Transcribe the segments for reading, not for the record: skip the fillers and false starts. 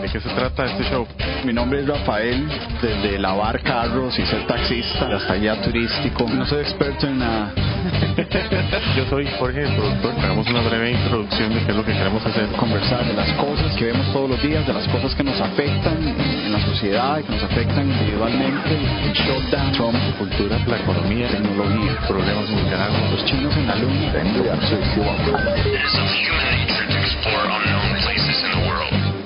¿De qué se trata este show? Mi nombre es Rafael, desde lavar carros y ser taxista hasta guía turístico. No soy experto en nada. Yo soy Jorge, el productor. Hagamos una breve introducción de qué es lo que queremos hacer. Conversar de las cosas que vemos todos los días, de las cosas que nos afectan en la sociedad, que nos afectan individualmente. El shutdown, Trump, Cultura, la economía, tecnología, problemas en Nicaragua, los chinos en la luna.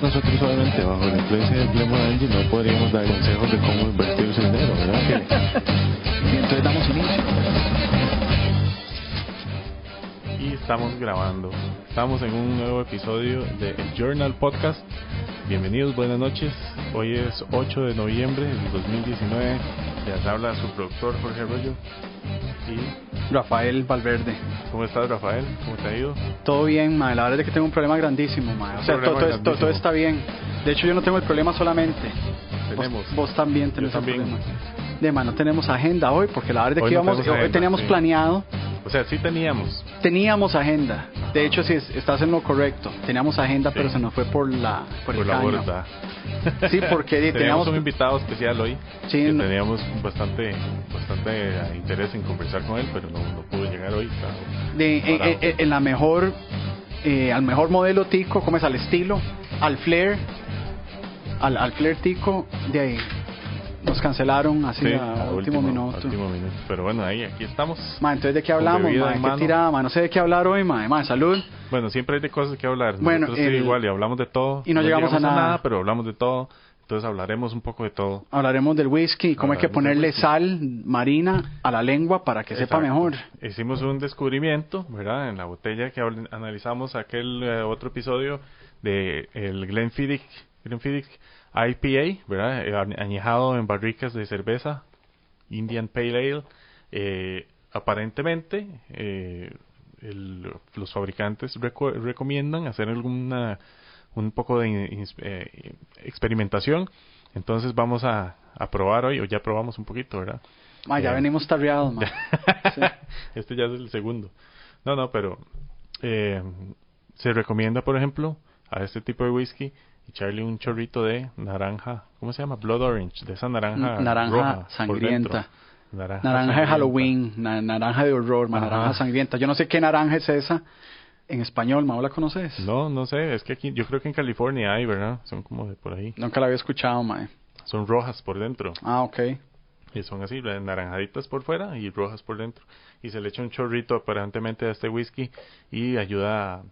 Nosotros solamente bajo la influencia del Lemon Engine no podríamos dar consejos de cómo invertir ese dinero, ¿verdad? Y entonces damos inicio. Y estamos grabando. Estamos en un nuevo episodio de El Journal Podcast. Bienvenidos, buenas noches. Hoy es 8 de noviembre del 2019. Les habla su productor Jorge Arroyo. Y Rafael Valverde. ¿cómo estás, Rafael? ¿Cómo te ha ido? Todo bien, mae. La verdad es que tengo un problema grandísimo, mae. O sea, todo está bien. De hecho, yo no tengo el problema solamente. Tenemos. Vos también tenés Yo el también. problema. De no tenemos agenda hoy, porque la verdad es que Hoy no tenemos hoy agenda, teníamos sí. planeado. O sea, sí teníamos Agenda. De hecho, sí, estás en lo correcto. Teníamos agenda, Sí. pero se nos fue por el la caño. borda. Sí, porque Teníamos teníamos un invitado especial hoy. Sí, que no- teníamos bastante interés en conversar con él, pero no pudo llegar hoy. en la mejor, al mejor modelo tico, ¿cómo es? Al estilo, al flair tico, de ahí nos cancelaron así Sí, a último minuto. Pero bueno, aquí estamos. Ma, entonces ¿de qué hablamos, Con bebida ma? en ¿Qué mano. tirada, ma? No sé de qué hablar hoy, ma. Ma, salud. Bueno, siempre hay de cosas que hablar. Bueno, Nosotros sí, igual, y hablamos de todo. y no llegamos a nada. pero hablamos de todo. Entonces hablaremos un poco de todo. Hablaremos del whisky, cómo hay que Hablaremos del ponerle whisky. sal marina a la lengua para que sepa Exacto. mejor. Hicimos un descubrimiento, ¿verdad? En la botella que analizamos aquel otro episodio de el Glenfiddich IPA, ¿verdad? Añejado en barricas de cerveza, Indian Pale Ale. Aparentemente, los fabricantes recomiendan hacer un poco de experimentación. Entonces vamos a probar hoy, o ya probamos un poquito, ¿verdad? Ma, ya venimos tarreados, ma. Sí. Este ya es el segundo. No, pero se recomienda, por ejemplo, a este tipo de whisky echarle un chorrito de naranja, ¿cómo se llama? Blood orange, de esa naranja roja por sangrienta. dentro. Naranja de sangrienta. Halloween, naranja de horror, ma, Ajá. naranja sangrienta. Yo no sé qué naranja es esa en español, ma, ¿vos la conoces? No sé, es que aquí, yo creo que en California hay, ¿verdad? Son como de por ahí. Nunca la había escuchado, ma. Son rojas por dentro. Ah, ok. Y son así, naranjaditas por fuera y rojas por dentro. Y se le echa un chorrito aparentemente a este whisky y ayuda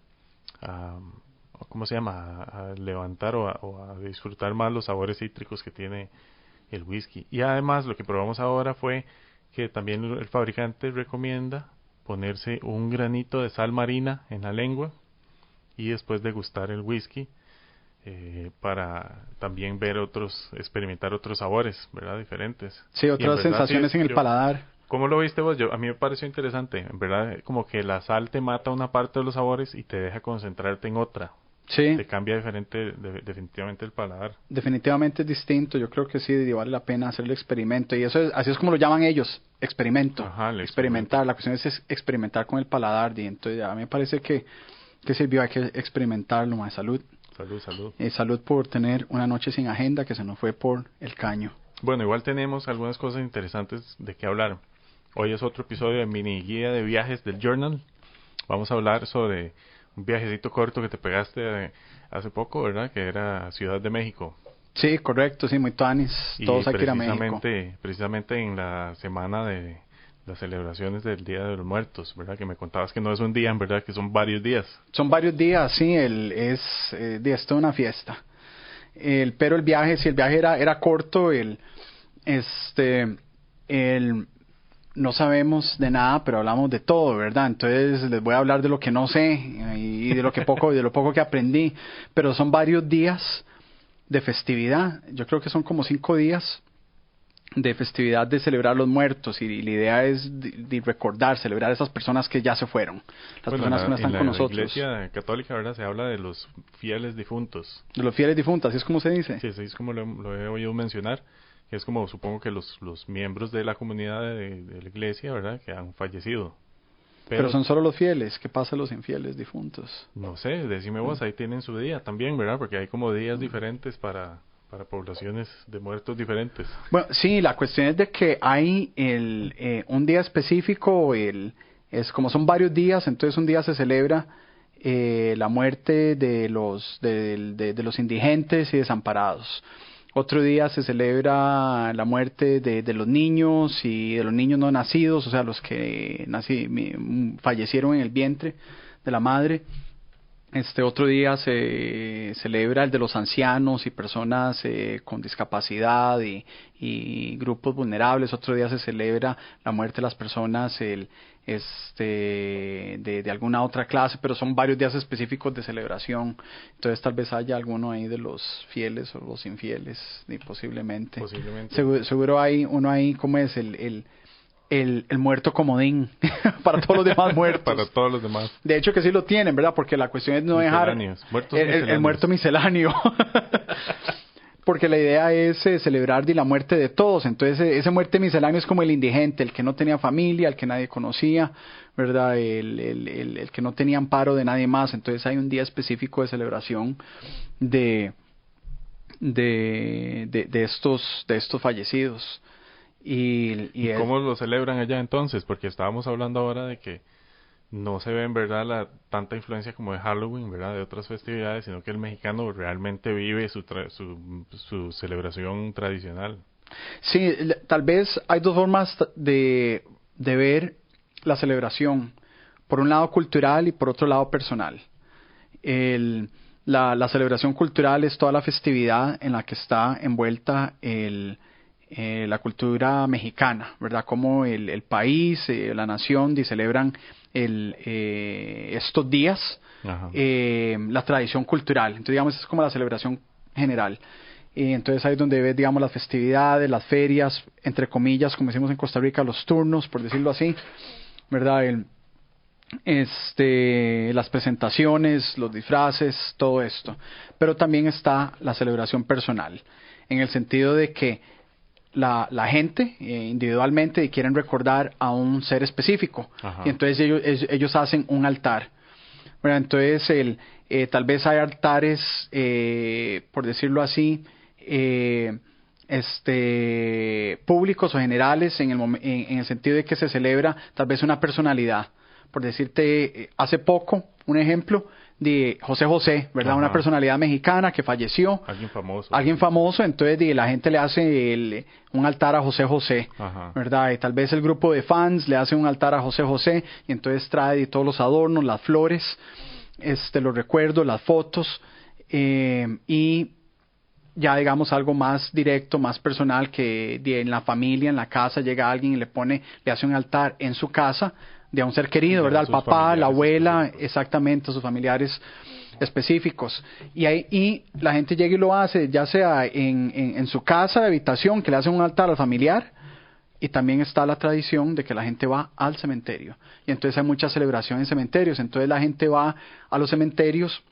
a ¿cómo se llama? A levantar o a disfrutar más los sabores cítricos que tiene el whisky. Y además lo que probamos ahora fue que también el fabricante recomienda ponerse un granito de sal marina en la lengua y después degustar el whisky. Para también experimentar otros sabores, ¿verdad? Diferentes. Sí, Y en otras verdad, sensaciones sí, en el paladar. ¿Cómo lo viste vos? A mí me pareció interesante, en verdad, como que la sal te mata una parte de los sabores y te deja concentrarte en otra. Sí, Te cambia definitivamente el paladar. definitivamente es distinto. Yo creo que sí vale la pena hacer el experimento. Y así es como lo llaman ellos, experimento. Ajá, el Experimentar. La cuestión es experimentar con el paladar. Y entonces a mí me parece que sirvió, hay que experimentarlo, más salud. Salud. Salud por tener una noche sin agenda que se nos fue por el caño. Bueno, igual tenemos algunas cosas interesantes de qué hablar. Hoy es otro episodio de mini guía de viajes del Journal. Vamos a hablar sobre un viajecito corto que te pegaste hace poco, ¿verdad? Que era Ciudad de México. Sí, correcto, sí, muy tuanis. Todos hay que ir a México. Precisamente en la semana de las celebraciones del Día de los Muertos, ¿verdad? Que me contabas que no es un día, en verdad, que son varios días. Son varios días, sí, es toda una fiesta. Pero el viaje era corto, no sabemos de nada, pero hablamos de todo, ¿verdad? Entonces les voy a hablar de lo que no sé y de lo poco que aprendí. Pero son varios días de festividad. Yo creo que son como 5 días de festividad de celebrar los muertos, y la idea es de recordar, celebrar a esas personas que ya se fueron, las personas que no están con nosotros. En la Iglesia Católica, ¿verdad? Se habla de los fieles difuntos. De los fieles difuntos, así es como se dice. Sí, así es como lo he oído mencionar, que es como, supongo que los miembros de la comunidad de la Iglesia, ¿verdad? Que han fallecido. Pero son solo los fieles. ¿Qué pasa a los infieles difuntos? No sé, decime vos, ahí tienen su día también, ¿verdad? Porque hay como días diferentes para poblaciones de muertos diferentes. Bueno, sí, la cuestión es de que hay un día específico, es como son varios días, entonces un día se celebra la muerte de los indigentes y desamparados. Otro día se celebra la muerte de los niños y de los niños no nacidos, o sea, los que fallecieron en el vientre de la madre. Otro día se celebra el de los ancianos y personas con discapacidad y grupos vulnerables. Otro día se celebra la muerte de las personas de alguna otra clase, pero son varios días específicos de celebración. Entonces tal vez haya alguno ahí de los fieles o los infieles, y posiblemente. Seguro hay uno ahí, ¿cómo es? El muerto comodín para todos los demás muertos. Para todos los demás. De hecho que sí lo tienen, ¿verdad? Porque la cuestión es no dejar el muerto misceláneo. Porque la idea es celebrar la muerte de todos. Entonces ese muerte misceláneo es como el indigente, el que no tenía familia, el que nadie conocía, ¿verdad? El que no tenía amparo de nadie más. Entonces hay un día específico de celebración de estos fallecidos. ¿Y cómo lo celebran allá entonces? Porque estábamos hablando ahora de que no se ve en verdad tanta influencia como de Halloween, ¿verdad? De otras festividades, sino que el mexicano realmente vive su celebración tradicional. Sí, tal vez hay dos formas de ver la celebración. Por un lado cultural y por otro lado personal. La celebración cultural es toda la festividad en la que está envuelta la cultura mexicana, ¿verdad? Como el país, la nación celebran estos días, la tradición cultural. Entonces, digamos, es como la celebración general. Entonces ahí es donde ves, digamos, las festividades, las ferias, entre comillas, como decimos en Costa Rica, los turnos, por decirlo así, ¿verdad? Las presentaciones, los disfraces, todo esto. Pero también está la celebración personal, en el sentido de que la gente individualmente quieren recordar a un ser específico. Y entonces ellos hacen un altar. Bueno, entonces tal vez hay altares, por decirlo así, públicos o generales en el sentido de que se celebra tal vez una personalidad. Por decirte, hace poco, un ejemplo de José José, ¿verdad? Una personalidad mexicana que falleció. Alguien famoso, entonces la gente le hace un altar a José José, ¿verdad? Y tal vez el grupo de fans le hace un altar a José José y entonces trae todos los adornos, las flores, los recuerdos, las fotos, y ya digamos algo más directo, más personal, que en la familia, en la casa, llega alguien y le hace un altar en su casa de un ser querido, ¿verdad? El papá, la abuela, exactamente, sus familiares específicos. Y la gente llega y lo hace, ya sea en su casa de habitación, que le hacen un altar al familiar, y también está la tradición de que la gente va al cementerio. Y entonces hay mucha celebración en cementerios, entonces la gente va a los cementerios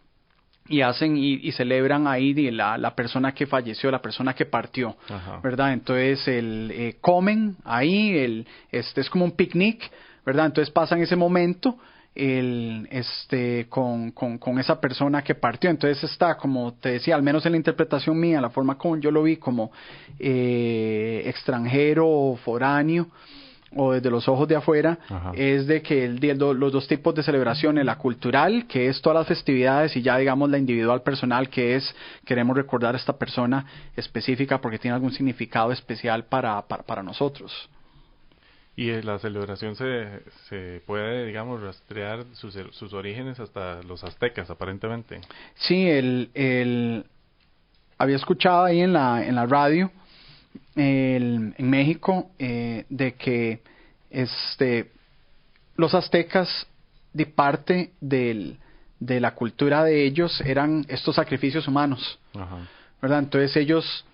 y hacen y celebran ahí la persona que falleció, la persona que partió, ¿verdad? Entonces comen ahí, es como un picnic, ¿verdad? Entonces pasan ese momento con esa persona que partió. Entonces está, como te decía, al menos en la interpretación mía, la forma como yo lo vi, como extranjero o foráneo, o desde los ojos de afuera, es de que los dos tipos de celebraciones, la cultural, que es todas las festividades, y ya digamos la individual personal, que es queremos recordar a esta persona específica porque tiene algún significado especial para nosotros. Y la celebración se puede, digamos, rastrear sus orígenes hasta los aztecas, aparentemente. Sí, había escuchado ahí en la radio en México de que los aztecas, de parte de la cultura de ellos, eran estos sacrificios humanos, ¿verdad? Entonces ellos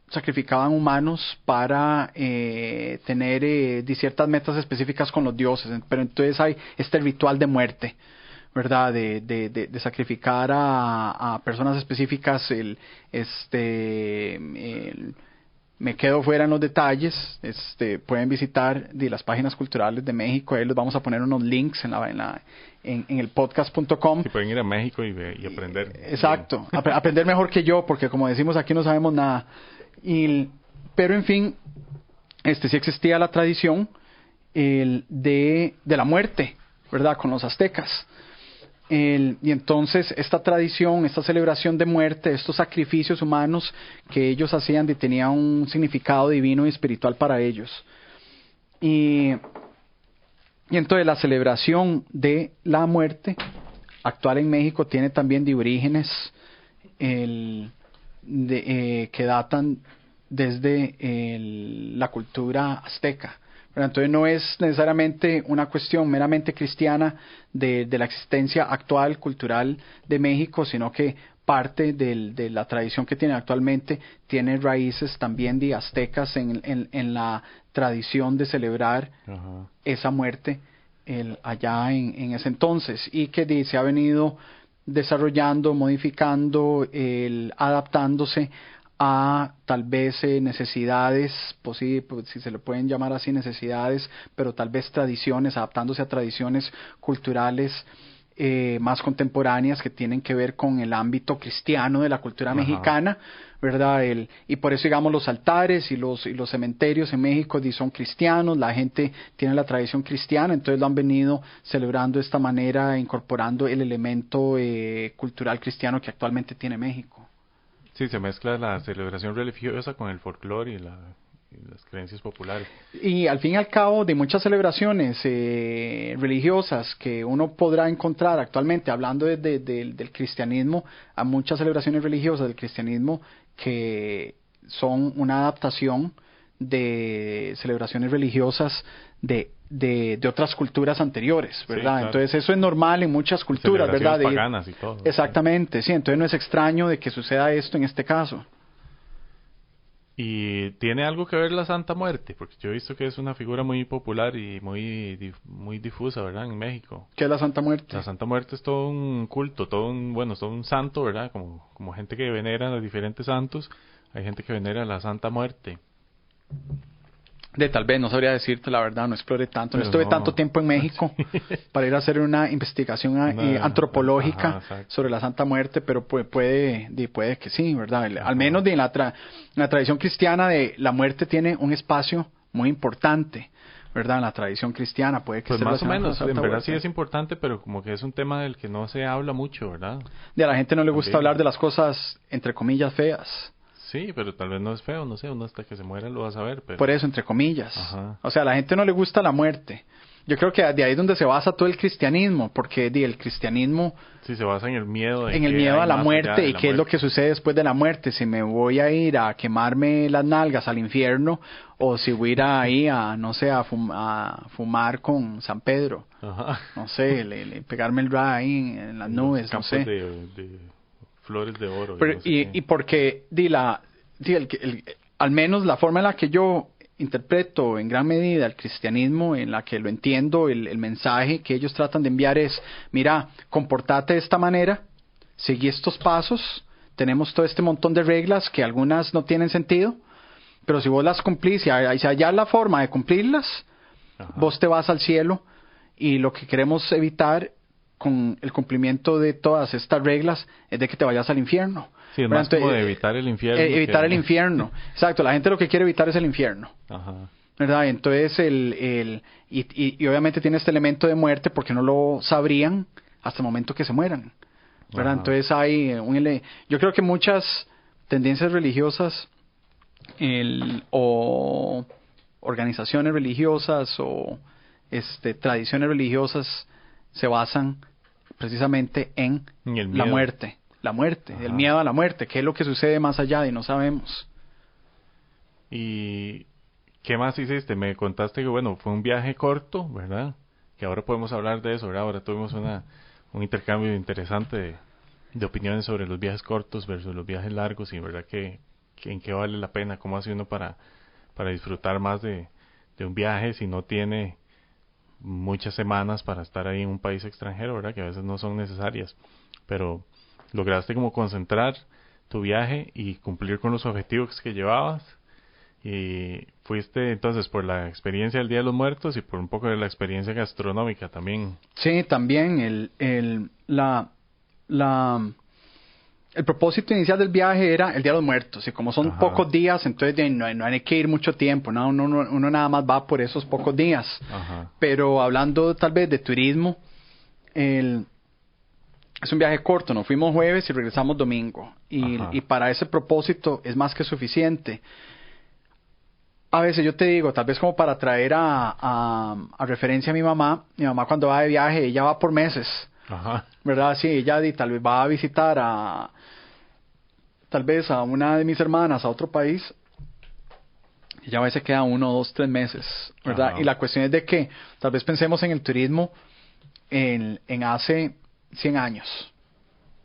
sacrificaban humanos para tener ciertas metas específicas con los dioses, pero entonces hay este ritual de muerte, ¿verdad? De sacrificar a personas específicas me quedo fuera en los detalles. Pueden visitar las páginas culturales de México, ahí les vamos a poner unos links en el podcast.com. Sí, pueden ir a México y aprender. Exacto, aprender mejor que yo, porque como decimos aquí no sabemos nada. Pero en fin, sí existía la tradición de la muerte, ¿verdad? Con los aztecas. Y entonces esta tradición, esta celebración de muerte, estos sacrificios humanos que ellos hacían tenían un significado divino y espiritual para ellos. Y entonces la celebración de la muerte actual en México tiene también de orígenes que datan desde la cultura azteca. Pero entonces no es necesariamente una cuestión meramente cristiana de la existencia actual cultural de México, sino que parte de la tradición que tiene actualmente tiene raíces también de aztecas en la tradición de celebrar esa muerte allá en ese entonces, y que se ha venido desarrollando, modificando, adaptándose a tal vez necesidades, pues si se le pueden llamar así necesidades, pero tal vez tradiciones, adaptándose a tradiciones culturales más contemporáneas que tienen que ver con el ámbito cristiano de la cultura mexicana, ¿verdad? Y por eso, digamos, los altares y los cementerios en México son cristianos, la gente tiene la tradición cristiana, entonces lo han venido celebrando de esta manera, incorporando el elemento cultural cristiano que actualmente tiene México. Sí, se mezcla la celebración religiosa con el folclore y las creencias populares. Y al fin y al cabo, de muchas celebraciones religiosas que uno podrá encontrar actualmente, hablando del cristianismo, a muchas celebraciones religiosas del cristianismo que son una adaptación de celebraciones religiosas de otras culturas anteriores, ¿verdad? Sí, claro. Entonces eso es normal en muchas culturas, ¿verdad? Paganas y todo. Exactamente, sí. Entonces no es extraño de que suceda esto en este caso. ¿Y tiene algo que ver la Santa Muerte? Porque yo he visto que es una figura muy popular y muy difusa, ¿verdad? En México. ¿Qué es la Santa Muerte? La Santa Muerte es todo un culto, todo un santo, ¿verdad? Como gente que venera a los diferentes santos. Hay gente que venera a la Santa Muerte. Tal vez, no sabría decirte la verdad, no exploré tanto, no estuve tanto tiempo en México para ir a hacer una investigación antropológica sobre la Santa Muerte, pero puede que sí, ¿verdad? Al menos en la tradición cristiana la muerte tiene un espacio muy importante, ¿verdad? En la tradición cristiana puede que pues más o menos, en verdad sí es importante, pero como que es un tema del que no se habla mucho, ¿verdad? A la gente no le gusta hablar de las cosas, entre comillas, feas. Sí, pero tal vez no es feo, no sé, uno hasta que se muera lo va a saber. Pero... Por eso, entre comillas. O sea, a la gente no le gusta la muerte. Yo creo que de ahí es donde se basa todo el cristianismo, porque el cristianismo... Sí, se basa en el miedo. En el miedo a la muerte y qué es lo que sucede después de la muerte. Si me voy a ir a quemarme las nalgas al infierno, o si voy a ir ahí no sé, a fumar con San Pedro. No sé, pegarme el ra ahí en las nubes, no sé. De flores de oro. Pero, y porque al menos la forma en la que yo interpreto en gran medida el cristianismo, en la que lo entiendo, el mensaje que ellos tratan de enviar es, mira, comportate de esta manera, seguí estos pasos, tenemos todo este montón de reglas que algunas no tienen sentido, pero si vos las cumplís y hallas la forma de cumplirlas, vos te vas al cielo, y lo que queremos evitar con el cumplimiento de todas estas reglas es de que te vayas al infierno. Sí, es más como de evitar el infierno. Evitar el infierno. Exacto, la gente lo que quiere evitar es el infierno. ¿Verdad? Entonces, y obviamente tiene este elemento de muerte porque no lo sabrían hasta el momento que se mueran. ¿Verdad? Entonces hay yo creo que muchas tendencias religiosas o organizaciones religiosas o tradiciones religiosas se basan precisamente en la muerte. La muerte, el miedo a la muerte, qué es lo que sucede más allá y no sabemos. ¿Y qué más hiciste? Me contaste que, bueno, fue un viaje corto, ¿verdad? Que ahora podemos hablar de eso, ¿verdad? Ahora tuvimos un intercambio interesante de opiniones sobre los viajes cortos versus los viajes largos y, ¿verdad? Que en qué vale la pena, cómo hace uno para disfrutar más de un viaje si no tiene muchas semanas para estar ahí en un país extranjero, ¿verdad? Que a veces no son necesarias, pero lograste como concentrar tu viaje y cumplir con los objetivos que llevabas Y fuiste entonces por la experiencia del Día de los Muertos y por un poco de la experiencia gastronómica también. Sí, también el propósito inicial del viaje era el Día de los Muertos, y como son Ajá. pocos días, entonces no hay que ir mucho tiempo, ¿no? Uno nada más va por esos pocos días. Ajá. Pero hablando tal vez de turismo, es un viaje corto, nos fuimos jueves y regresamos domingo, y para ese propósito es más que suficiente. A veces yo te digo, tal vez como para traer a referencia a mi mamá cuando va de viaje, ella va por meses. Ajá. ¿Verdad? Sí, ella tal vez va a visitar tal vez a una de mis hermanas a otro país. Ella a veces queda 1, 2, 3 meses, ¿verdad? Ajá. Y la cuestión es de que tal vez pensemos en el turismo en hace 100 años,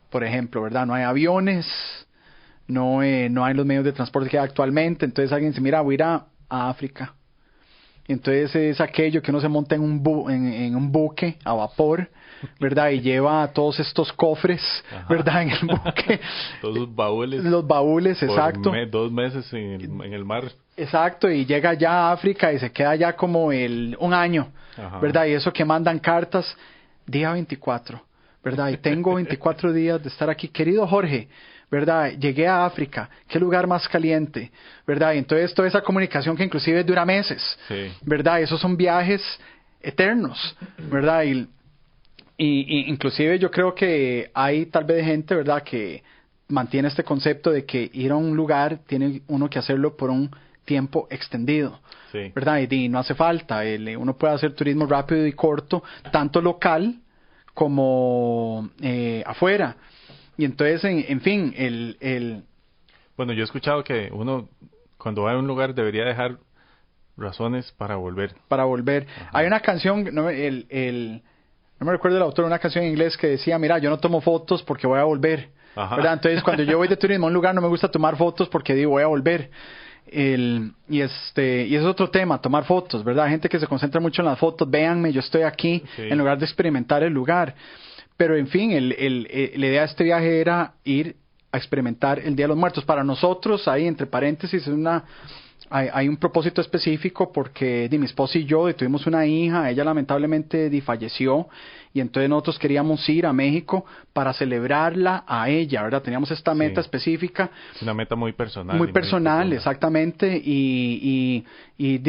por ejemplo, ¿verdad? No hay aviones, no hay los medios de transporte que hay actualmente. Entonces alguien dice, mira, voy a ir a África. Y entonces es aquello que uno se monta en un buque a vapor, ¿verdad? Y lleva todos estos cofres, ¿verdad? En el buque. Todos los baúles. Los baúles, exacto. 2 meses en el mar. Exacto, y llega ya a África y se queda ya como un año, Ajá. ¿verdad? Y eso que mandan cartas, día 24, ¿verdad? Y tengo 24 días de estar aquí. Querido Jorge, ¿verdad? Llegué a África, qué lugar más caliente, ¿verdad? Y entonces toda esa comunicación que inclusive dura meses, Sí. ¿verdad? Esos son viajes eternos, ¿verdad? Y inclusive yo creo que hay tal vez gente, ¿verdad?, que mantiene este concepto de que ir a un lugar tiene uno que hacerlo por un tiempo extendido, Sí. ¿verdad? Y no hace falta, uno puede hacer turismo rápido y corto, tanto local como afuera. Y entonces, en fin, Bueno, yo he escuchado que uno cuando va a un lugar debería dejar razones para volver. para volver. Ajá. Hay una canción, no me recuerdo el autor, una canción en inglés que decía, mira, yo no tomo fotos porque voy a volver. Ajá. ¿Verdad? Entonces, cuando yo voy de turismo a un lugar, no me gusta tomar fotos porque digo, voy a volver. Y ese es otro tema, tomar fotos, ¿verdad? Hay gente que se concentra mucho en las fotos, véanme, yo estoy aquí, Sí. en lugar de experimentar el lugar. Pero, en fin, la idea de este viaje era ir a experimentar el Día de los Muertos. Para nosotros, ahí, entre paréntesis, hay un propósito específico porque mi esposa y yo tuvimos una hija, ella lamentablemente falleció, y entonces nosotros queríamos ir a México para celebrarla a ella, ¿verdad? Teníamos esta meta Sí. específica. Es una meta muy personal. Muy y personal, profunda. exactamente, y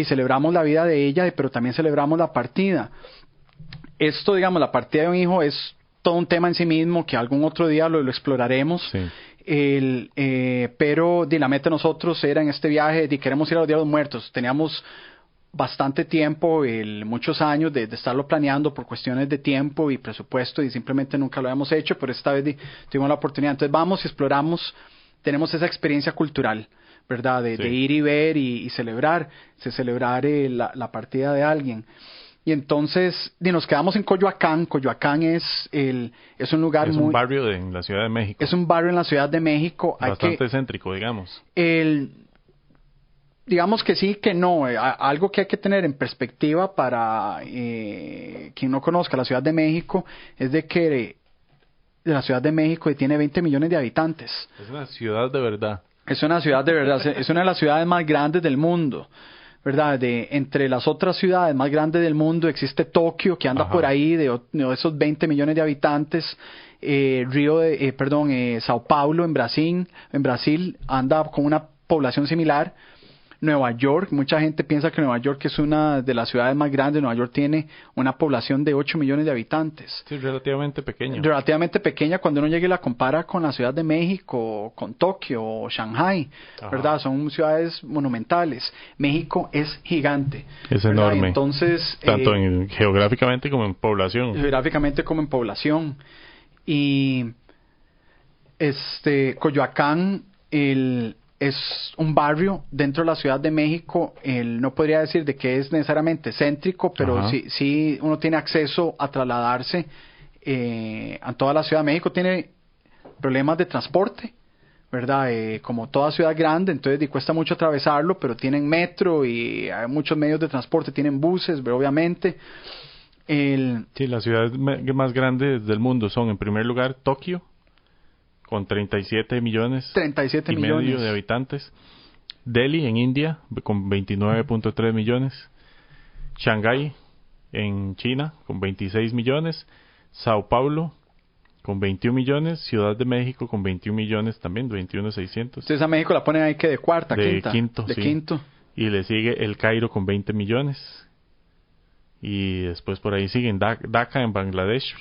celebramos la vida de ella, pero también celebramos la partida. Esto, digamos, la partida de un hijo es todo un tema en sí mismo que algún otro día lo exploraremos. Sí. Pero la meta de nosotros era en este viaje, queremos ir a los Días de los Muertos. Teníamos bastante tiempo, muchos años de estarlo planeando por cuestiones de tiempo y presupuesto, y simplemente nunca lo habíamos hecho, pero esta vez tuvimos la oportunidad. Entonces vamos y exploramos, tenemos esa experiencia cultural, ¿verdad? De ir y ver y celebrar la partida de alguien. Y entonces nos quedamos en Coyoacán. Coyoacán es un lugar es un barrio en la Ciudad de México. Es un barrio en la Ciudad de México. Bastante céntrico, digamos. Digamos que sí, que no. Algo que hay que tener en perspectiva para quien no conozca la Ciudad de México es de que la Ciudad de México tiene 20 millones de habitantes. Es una ciudad de verdad. Es una ciudad de verdad. Es una de las ciudades más grandes del mundo, ¿verdad? Entre las otras ciudades más grandes del mundo existe Tokio, que anda por ahí de esos 20 millones de habitantes. Sao Paulo en Brasil anda con una población similar. Nueva York, mucha gente piensa que Nueva York es una de las ciudades más grandes. Nueva York tiene una población de 8 millones de habitantes. Sí, relativamente pequeño. Relativamente pequeña cuando uno llega y la compara con la Ciudad de México, con Tokio o Shanghai, ¿verdad? Son ciudades monumentales. México es gigante. Es ¿verdad? enorme. Entonces, tanto geográficamente como en población. Geográficamente como en población. Y Coyoacán, es un barrio dentro de la Ciudad de México. No podría decir de que es necesariamente céntrico, pero sí uno tiene acceso a trasladarse a toda la Ciudad de México. Tiene problemas de transporte, ¿verdad? Como toda ciudad grande, entonces cuesta mucho atravesarlo, pero tienen metro y hay muchos medios de transporte, tienen buses, obviamente. Sí, las ciudades más grandes del mundo son, en primer lugar, Tokio, con 37 millones 37 y millones medio de habitantes. Delhi en India con 29.3 millones. Shanghái en China con 26 millones. Sao Paulo con 21 millones. Ciudad de México con 21 millones también, 21,600. Entonces a México la ponen ahí que de cuarta, quinta. De sí. quinto. Y le sigue El Cairo con 20 millones. Y después por ahí siguen Dhaka en Bangladesh,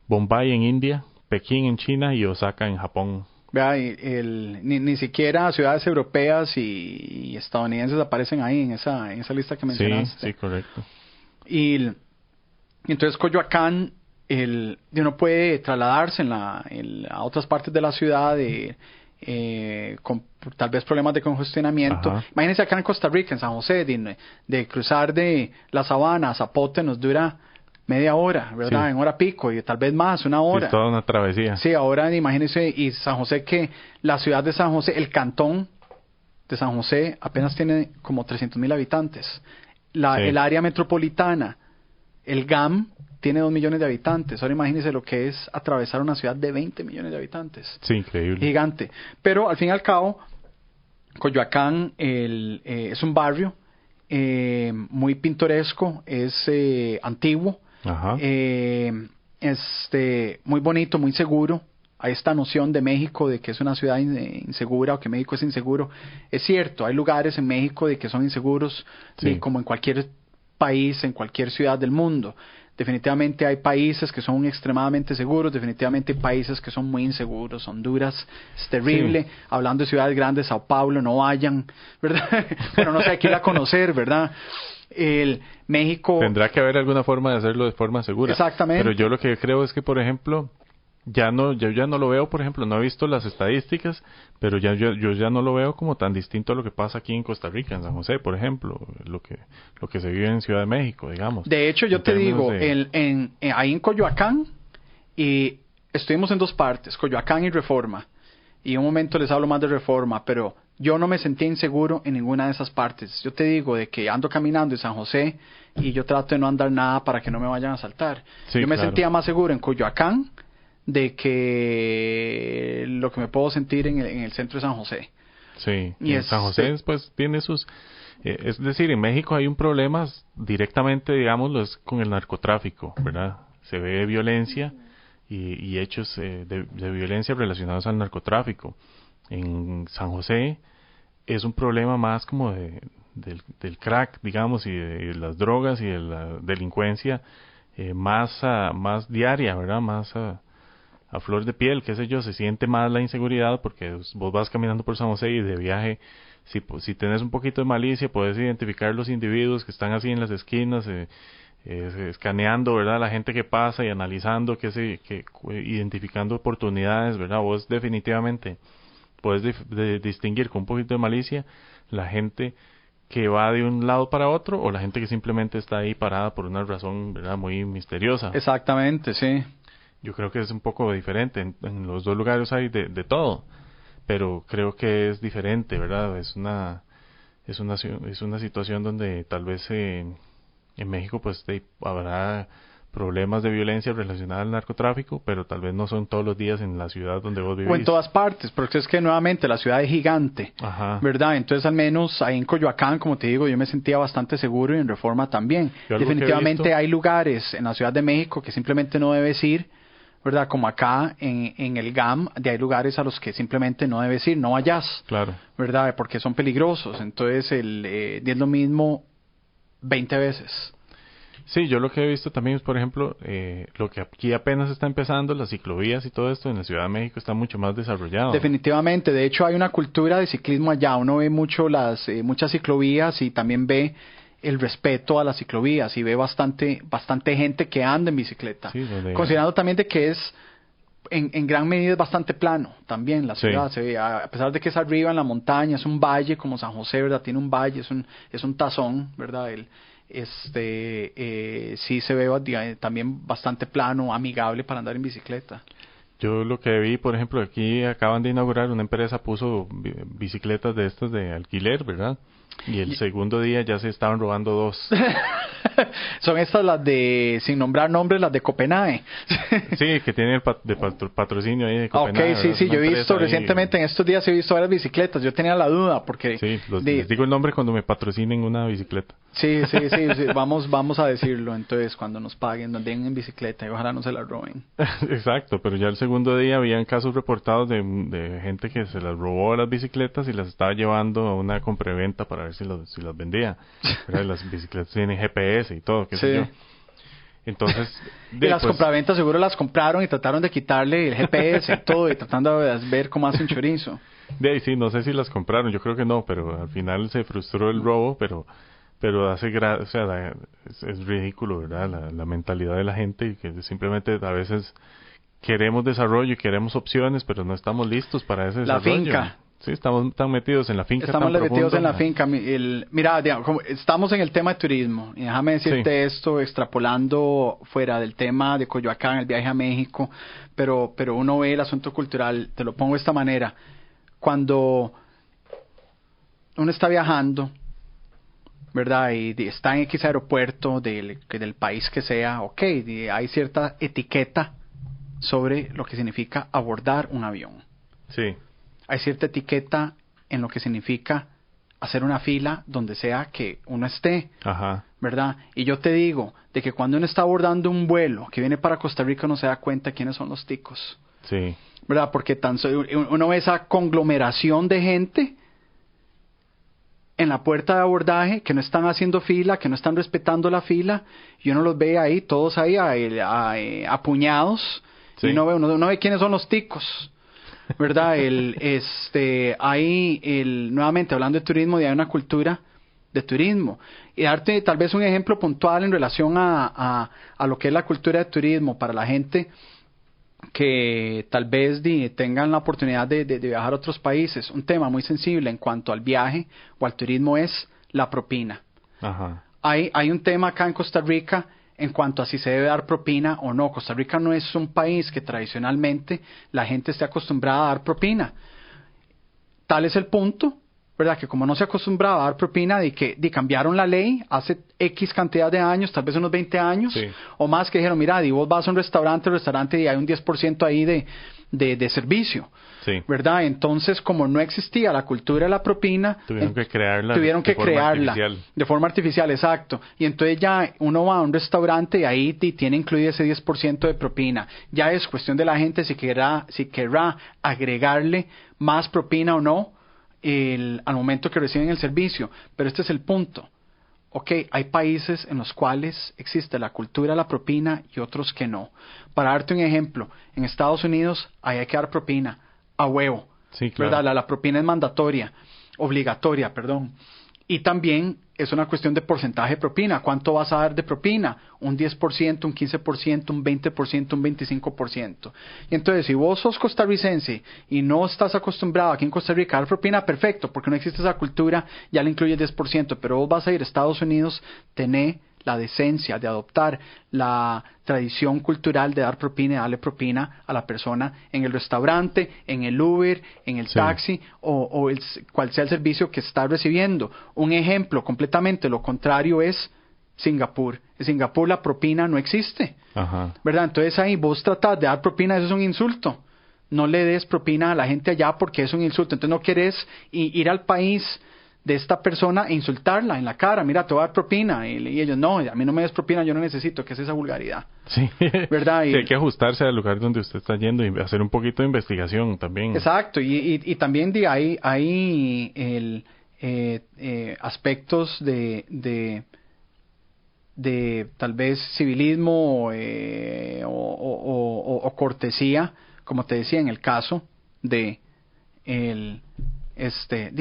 Bombay en India, Pekín en China y Osaka en Japón. Vea, ni siquiera ciudades europeas y estadounidenses aparecen ahí en esa lista que mencionaste. Sí, correcto. Y entonces Coyoacán, uno puede trasladarse a otras partes de la ciudad con tal vez problemas de congestionamiento. Ajá. Imagínense acá en Costa Rica, en San José, de cruzar de la Sabana a Zapote nos dura media hora, ¿verdad? Sí. En hora pico y tal vez más, una hora. Es toda una travesía. Sí, ahora imagínense, y San José, que la ciudad de San José, el cantón de San José apenas tiene como 300,000 habitantes. Sí. El área metropolitana, el GAM, tiene 2 millones de habitantes. Ahora imagínense lo que es atravesar una ciudad de 20 millones de habitantes. Sí, increíble. Gigante. Pero al fin y al cabo, Coyoacán es un barrio muy pintoresco, es antiguo. Ajá. Muy bonito, muy seguro. Hay esta noción de México de que es una ciudad insegura o que México es inseguro. Es cierto, hay lugares en México de que son inseguros, Sí. como en cualquier país, en cualquier ciudad del mundo. Definitivamente hay países que son extremadamente seguros, definitivamente hay países que son muy inseguros. Honduras es terrible. Sí. Hablando de ciudades grandes, Sao Paulo, no vayan, ¿verdad? Bueno, no sé, hay que ir a conocer, ¿verdad? México... Tendrá que haber alguna forma de hacerlo de forma segura. Exactamente. Pero yo lo que creo es que, por ejemplo, yo ya no lo veo, por ejemplo, no he visto las estadísticas, pero yo ya no lo veo como tan distinto a lo que pasa aquí en Costa Rica, en San José, por ejemplo, lo que se vive en Ciudad de México, digamos. De hecho, yo te digo, ahí en Coyoacán, y estuvimos en dos partes, Coyoacán y Reforma, y en un momento les hablo más de Reforma, pero yo no me sentí inseguro en ninguna de esas partes. Yo te digo de que ando caminando en San José y yo trato de no andar nada para que no me vayan a asaltar. Sí, yo me claro. sentía más seguro en Coyoacán de que lo que me puedo sentir en el centro de San José. Sí, y en San José pues tiene sus... es decir, en México hay un problema directamente, digámoslo, es con el narcotráfico, ¿verdad? Se ve violencia y hechos de violencia relacionados al narcotráfico. En San José es un problema más como del crack, digamos, y de las drogas y de la delincuencia más diaria, ¿verdad? Más a flor de piel, qué sé yo, se siente más la inseguridad porque vos vas caminando por San José y de viaje, si tenés un poquito de malicia, puedes identificar los individuos que están así en las esquinas, escaneando, ¿verdad? La gente que pasa y analizando, identificando oportunidades, ¿verdad? Vos definitivamente puedes distinguir con un poquito de malicia la gente que va de un lado para otro o la gente que simplemente está ahí parada por una razón, ¿verdad? Muy misteriosa. Exactamente, sí. Yo creo que es un poco diferente. En los dos lugares hay de todo, pero creo que es diferente, ¿verdad? Es una situación donde tal vez en México pues habrá problemas de violencia relacionada al narcotráfico, pero tal vez no son todos los días en la ciudad donde vos vivís. O en todas partes, porque es que nuevamente la ciudad es gigante, Ajá. ¿verdad? Entonces al menos ahí en Coyoacán, como te digo, yo me sentía bastante seguro y en Reforma también. Definitivamente hay lugares en la Ciudad de México que simplemente no debes ir, ¿verdad? Como acá en el GAM, hay lugares a los que simplemente no debes ir, no vayas, Claro. ¿verdad? Porque son peligrosos. Entonces es lo mismo 20 veces. Sí, yo lo que he visto también es, por ejemplo, lo que aquí apenas está empezando, las ciclovías y todo esto en la Ciudad de México está mucho más desarrollado. Definitivamente, de hecho hay una cultura de ciclismo allá, uno ve muchas ciclovías y también ve el respeto a las ciclovías y ve bastante gente que anda en bicicleta, Sí, considerando también de que es en gran medida es bastante plano también la ciudad. Sí. Se ve, a pesar de que es arriba en la montaña, es un valle como San José, ¿verdad? Tiene un valle, es un tazón, ¿verdad? Sí se ve también bastante plano, amigable para andar en bicicleta. Yo lo que vi, por ejemplo, aquí acaban de inaugurar una empresa, puso bicicletas de estas de alquiler, ¿verdad? Y el segundo día ya se estaban robando 2. Son estas las de, sin nombrar nombres, las de Copenhague. Sí, que tienen el patrocinio ahí de Copenhague. Ok, sí, yo he visto recientemente, en estos días he visto varias bicicletas. Yo tenía la duda porque... Sí, les digo el nombre cuando me patrocinen una bicicleta. Sí, vamos a decirlo. Entonces, cuando nos paguen, nos den en bicicleta y ojalá no se la roben. Exacto, pero ya el segundo día habían casos reportados de gente que se las robó las bicicletas y las estaba llevando a una compraventa para ver si las vendía. Las bicicletas tienen GPS y todo, qué sé yo. Entonces, y las compraventas seguro las compraron y trataron de quitarle el GPS y todo, y tratando de ver cómo hace un chorizo. De ahí sí, no sé si las compraron, yo creo que no, pero al final se frustró el robo, pero o sea, es ridículo, ¿verdad? La mentalidad de la gente, y que simplemente a veces queremos desarrollo y queremos opciones, pero no estamos listos para ese desarrollo. La finca. Sí, estamos tan metidos en la finca. Estamos metidos en la finca. Mira, digamos, estamos en el tema de turismo. Y déjame decirte esto, extrapolando fuera del tema de Coyoacán, el viaje a México, pero uno ve el asunto cultural. Te lo pongo de esta manera. Cuando uno está viajando, ¿verdad? Y está en X aeropuerto del país que sea, ok, hay cierta etiqueta sobre lo que significa abordar un avión. Sí. Hay cierta etiqueta en lo que significa hacer una fila donde sea que uno esté, ¿verdad? Y yo te digo, de que cuando uno está abordando un vuelo que viene para Costa Rica, uno se da cuenta quiénes son los ticos. Sí. ¿Verdad? Porque uno ve esa conglomeración de gente en la puerta de abordaje, que no están haciendo fila, que no están respetando la fila, y uno los ve ahí, todos ahí apuñados, y uno ve quiénes son los ticos. ¿Verdad? Nuevamente hablando de turismo, hay una cultura de turismo. Y darte tal vez un ejemplo puntual en relación a lo que es la cultura de turismo para la gente que tal vez tengan la oportunidad de viajar a otros países. Un tema muy sensible en cuanto al viaje o al turismo es la propina. Hay un tema acá en Costa Rica en cuanto a si se debe dar propina o no. Costa Rica no es un país que tradicionalmente la gente esté acostumbrada a dar propina. Tal es el punto, ¿verdad? Que como no se acostumbraba a dar propina, cambiaron la ley hace X cantidad de años, tal vez unos 20 años o más, que dijeron, mira, vos vas a un restaurante y hay un 10% ahí de servicio. Sí. ¿Verdad? Entonces, como no existía la cultura de la propina, tuvieron que crearla de forma artificial, exacto. Y entonces ya uno va a un restaurante y ahí tiene incluido ese 10% de propina. Ya es cuestión de la gente si querrá agregarle más propina o no al momento que reciben el servicio. Pero este es el punto. Ok, hay países en los cuales existe la cultura de la propina y otros que no. Para darte un ejemplo, en Estados Unidos hay que dar propina a huevo, sí, claro. ¿Verdad? La propina es obligatoria. Y también es una cuestión de porcentaje de propina. ¿Cuánto vas a dar de propina? Un 10%, un 15%, un 20%, un 25%. Y entonces, si vos sos costarricense y no estás acostumbrado aquí en Costa Rica a dar propina, perfecto, porque no existe esa cultura, ya le incluye el 10%. Pero vos vas a ir a Estados Unidos, tenés la decencia de adoptar la tradición cultural de dar propina y darle propina a la persona en el restaurante, en el Uber, en el taxi o cual sea el servicio que está recibiendo. Un ejemplo completamente lo contrario es Singapur. En Singapur la propina no existe, ¿verdad? Entonces ahí vos tratás de dar propina, eso es un insulto. No le des propina a la gente allá porque es un insulto. Entonces no querés ir al país de esta persona e insultarla en la cara, mira, te voy a dar propina, y ellos, no, a mí no me des propina, yo no necesito, ¿qué es esa vulgaridad? Sí, ¿verdad? Sí, hay que ajustarse al lugar donde usted está yendo y hacer un poquito de investigación también. Exacto, y también hay aspectos de tal vez civilismo o cortesía, como te decía en el caso de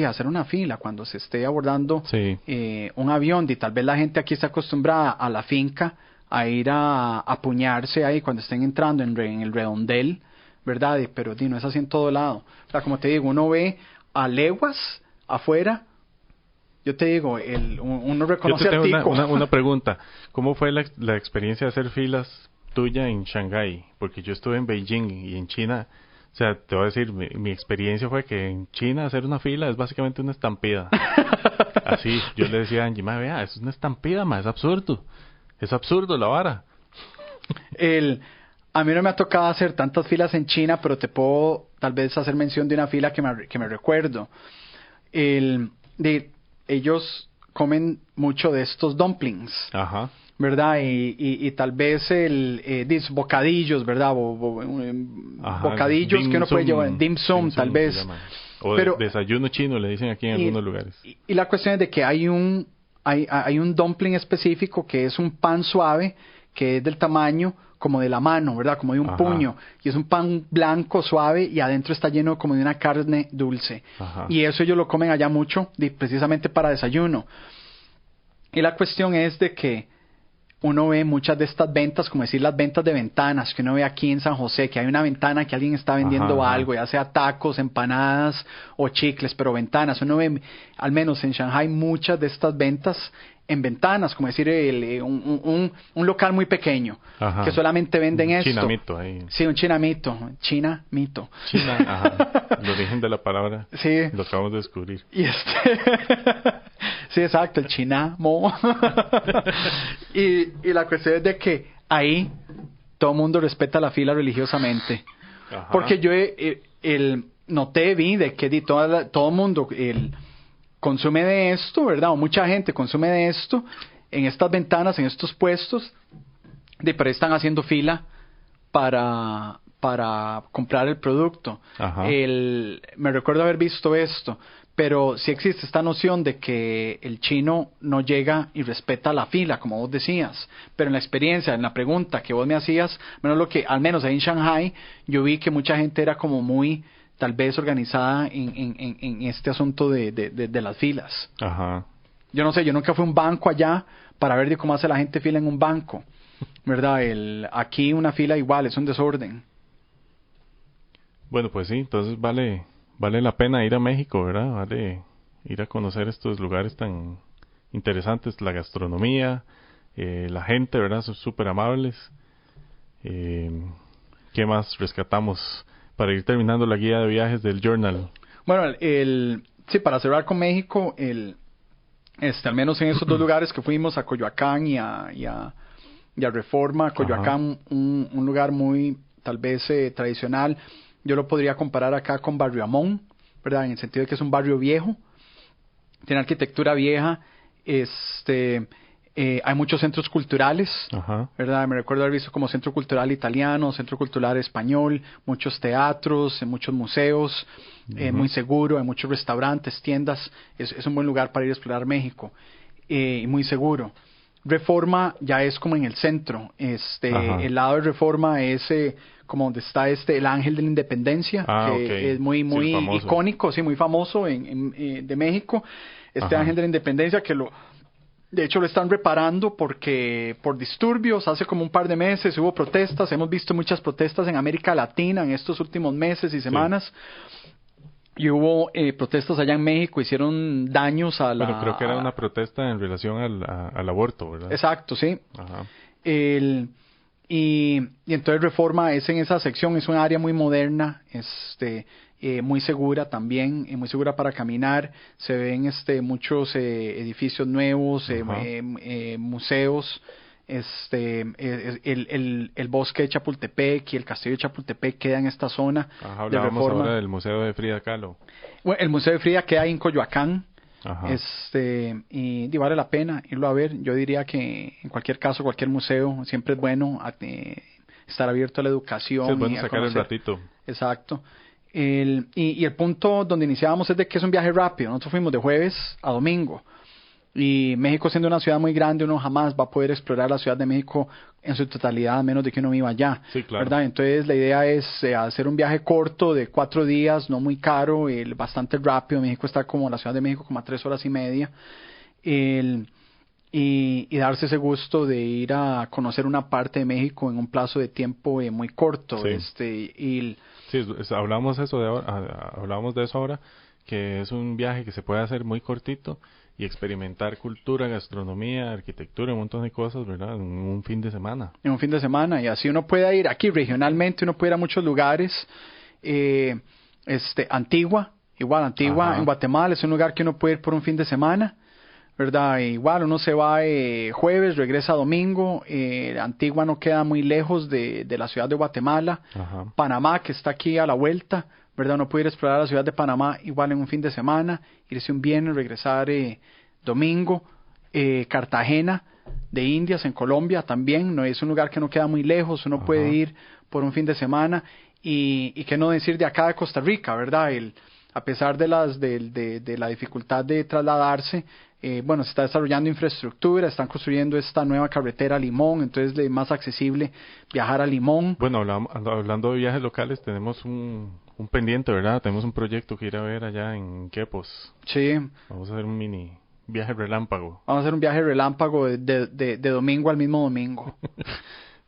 hacer una fila cuando se esté abordando un avión, y tal vez la gente aquí está acostumbrada a la finca, a ir a apuñarse ahí cuando estén entrando en el redondel, ¿verdad? Pero no es así en todo lado. O sea, como te digo, uno ve a leguas afuera, yo te digo, uno reconoce al tico. Una pregunta, ¿cómo fue la experiencia de hacer filas tuya en Shanghái, porque yo estuve en Beijing y en China. O sea, te voy a decir, mi experiencia fue que en China hacer una fila es básicamente una estampida. Así, yo le decía a Angie, ma, vea, es una estampida, ma, es absurdo. Es absurdo la vara. A mí no me ha tocado hacer tantas filas en China, pero te puedo tal vez hacer mención de una fila que me recuerdo. Ellos comen mucho de estos dumplings. Ajá. ¿Verdad? Y tal vez bocadillos, ¿verdad? Ajá, Bocadillos que uno puede llevar, dim sum tal vez. O pero, desayuno chino le dicen aquí en algunos lugares. Y la cuestión es de que hay un dumpling específico que es un pan suave, que es del tamaño como de la mano, ¿verdad? Como de un puño. Y es un pan blanco, suave, y adentro está lleno como de una carne dulce. Ajá. Y eso ellos lo comen allá mucho, precisamente para desayuno. Y la cuestión es de que uno ve muchas de estas ventas, como decir las ventas de ventanas, que uno ve aquí en San José, que hay una ventana que alguien está vendiendo algo, ya sea tacos, empanadas o chicles, pero ventanas. Uno ve, al menos en Shanghai, muchas de estas ventas en ventanas, como decir un local muy pequeño, que solamente venden esto. Chinamito ahí. Sí, un chinamito. Chinamito. China, ajá. El origen de la palabra. Sí. Lo acabamos de descubrir. Y sí, exacto, el chinamo. y la cuestión es de que ahí todo el mundo respeta la fila religiosamente. Ajá. Porque yo vi de que todo el mundo consume de esto, ¿verdad? O mucha gente consume de esto en estas ventanas, en estos puestos, pero están haciendo fila para comprar el producto. Me recuerdo haber visto esto, pero sí existe esta noción de que el chino no llega y respeta la fila, como vos decías, pero en la experiencia, en la pregunta que vos me hacías, al menos ahí en Shanghai, yo vi que mucha gente era como muy tal vez organizada en este asunto de las filas. Ajá. Yo no sé, yo nunca fui a un banco allá para ver de cómo hace la gente fila en un banco, ¿verdad? Aquí una fila igual, es un desorden. Bueno, pues sí, entonces vale la pena ir a México, ¿verdad? Vale ir a conocer estos lugares tan interesantes, la gastronomía, la gente, ¿verdad? Son súper amables. ¿Qué más rescatamos para ir terminando la guía de viajes del Journal? Bueno, sí, para cerrar con México, al menos en esos dos lugares que fuimos, a Coyoacán y a Reforma. Coyoacán, un lugar muy, tal vez, tradicional. Yo lo podría comparar acá con Barrio Amón, ¿verdad? En el sentido de que es un barrio viejo, tiene arquitectura vieja, hay muchos centros culturales, ¿verdad? Me recuerdo haber visto como Centro Cultural Italiano, Centro Cultural Español, muchos teatros, muchos museos, muy seguro, hay muchos restaurantes, tiendas, es un buen lugar para ir a explorar México, y muy seguro. Reforma ya es como en el centro, el lado de Reforma es como donde está el Ángel de la Independencia, que es muy icónico, sí, muy famoso de México, Ángel de la Independencia que de hecho lo están reparando porque por disturbios, hace como un par de meses hubo protestas, hemos visto muchas protestas en América Latina en estos últimos meses y semanas. Sí. Y hubo protestas allá en México, hicieron daños a la... Bueno, creo que era una protesta en relación al aborto, ¿verdad? Exacto, sí. Ajá. Y entonces Reforma es en esa sección, es una área muy moderna, muy segura también, muy segura para caminar. Se ven muchos edificios nuevos, museos. El bosque de Chapultepec y el castillo de Chapultepec queda en esta zona. Hablábamos ahora del museo de Frida Kahlo. Bueno, el museo de Frida queda ahí en Coyoacán. Y vale la pena irlo a ver. Yo diría que en cualquier caso, cualquier museo siempre es bueno estar abierto a la educación. Sí, es bueno sacar el ratito. Exacto. Y el punto donde iniciábamos es de que es un viaje rápido. Nosotros fuimos de jueves a domingo. Y México siendo una ciudad muy grande, uno jamás va a poder explorar la Ciudad de México en su totalidad, a menos de que uno viva allá. Sí, claro. ¿Verdad? Entonces la idea es hacer un viaje corto de 4 días, no muy caro, bastante rápido. México está como la Ciudad de México como a 3 horas y media. Y darse ese gusto de ir a conocer una parte de México en un plazo de tiempo muy corto. Sí. Sí, hablamos de eso ahora, que es un viaje que se puede hacer muy cortito y experimentar cultura, gastronomía, arquitectura, un montón de cosas, ¿verdad? En un fin de semana. En un fin de semana, y así uno puede ir aquí regionalmente, uno puede ir a muchos lugares. Antigua, Ajá. en Guatemala es un lugar que uno puede ir por un fin de semana, ¿verdad? Igual uno se va jueves, regresa domingo. Antigua no queda muy lejos de la ciudad de Guatemala. Ajá. Panamá, que está aquí a la vuelta, ¿verdad? Uno puede ir a explorar la ciudad de Panamá igual en un fin de semana, irse un viernes, regresar domingo. Cartagena de Indias en Colombia también, no es un lugar que no queda muy lejos, uno Ajá. puede ir por un fin de semana. Y qué no decir de acá de Costa Rica, ¿verdad? A pesar de la dificultad de trasladarse, se está desarrollando infraestructura, están construyendo esta nueva carretera a Limón, entonces es más accesible viajar a Limón. Bueno, hablando de viajes locales, tenemos un pendiente, ¿verdad? Tenemos un proyecto que ir a ver allá en Quepos. Sí. Vamos a hacer un mini viaje relámpago. Vamos a hacer un viaje relámpago de domingo al mismo domingo.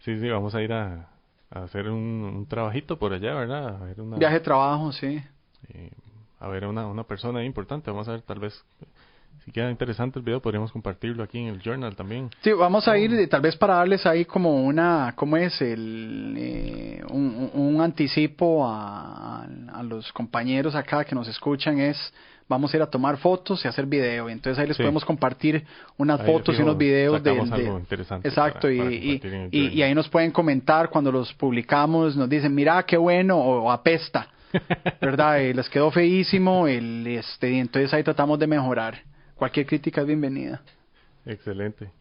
Sí, vamos a ir a hacer un trabajito por allá, ¿verdad? A ver Viaje de trabajo, sí. A ver a una persona importante. Vamos a ver, tal vez, si queda interesante el video, podríamos compartirlo aquí en el journal también. Sí, vamos a ir tal vez para darles ahí como un anticipo a los compañeros acá que nos escuchan. Vamos a ir a tomar fotos y hacer video, y entonces ahí les podemos compartir unas ahí fotos y unos videos algo interesante. Exacto, para y ahí nos pueden comentar cuando los publicamos, nos dicen, mira qué bueno, o apesta, ¿verdad? Les quedó feísimo, y entonces ahí tratamos de mejorar. Cualquier crítica es bienvenida. Excelente.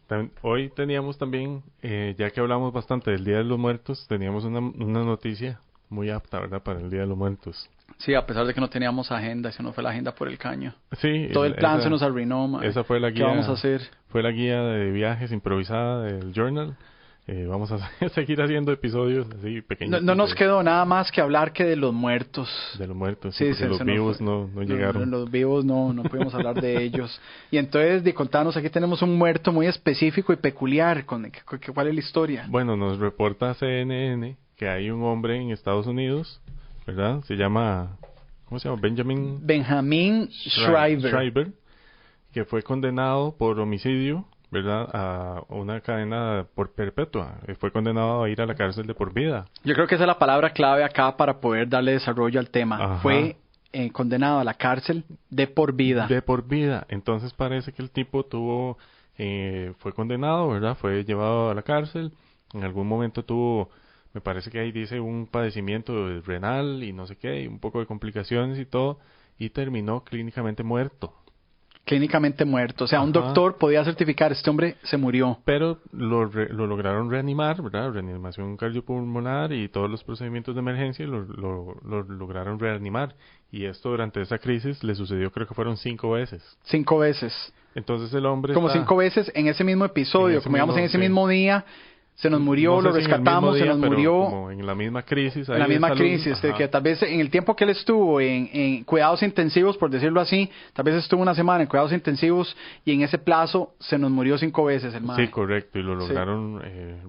Hoy teníamos también, ya que hablamos bastante del Día de los Muertos, teníamos una noticia muy apta, ¿verdad? Para el Día de los Muertos. Sí, a pesar de que no teníamos agenda, se nos fue la agenda por el caño. Sí. Todo el plan se nos arruinó, man. Esa fue la guía. ¿Qué vamos a hacer? Fue la guía de viajes improvisada del journal. Vamos a seguir haciendo episodios así pequeños. No nos quedó nada más que hablar que de los muertos. De los muertos, sí, porque los vivos no llegaron. Los vivos no pudimos hablar de ellos. Y entonces, contanos, aquí tenemos un muerto muy específico y peculiar. ¿Cuál es la historia? Bueno, nos reporta CNN que hay un hombre en Estados Unidos, ¿verdad? ¿Cómo se llama? Benjamin Shriver, que fue condenado por homicidio, ¿verdad? A una cadena por perpetua. Fue condenado a ir a la cárcel de por vida. Yo creo que esa es la palabra clave acá para poder darle desarrollo al tema. Ajá. Fue condenado a la cárcel de por vida. De por vida. Entonces parece que el tipo fue condenado, ¿verdad? Fue llevado a la cárcel. En algún momento me parece que ahí dice un padecimiento renal y no sé qué, y un poco de complicaciones y todo, y terminó clínicamente muerto. Clínicamente muerto, o sea, un doctor podía certificar, este hombre se murió. Pero lo lograron reanimar, ¿verdad? Reanimación cardiopulmonar y todos los procedimientos de emergencia lo lograron reanimar. Y esto durante esa crisis le sucedió, creo que fueron 5 veces. 5 veces. Entonces el hombre como 5 veces en ese mismo episodio, en ese mismo día. Se nos murió, lo rescatamos, se nos murió. Como en la misma crisis. En la misma crisis, que tal vez en el tiempo que él estuvo en cuidados intensivos, por decirlo así, tal vez estuvo una semana en cuidados intensivos y en ese plazo se nos murió 5 veces el man. Sí, correcto, y lo lograron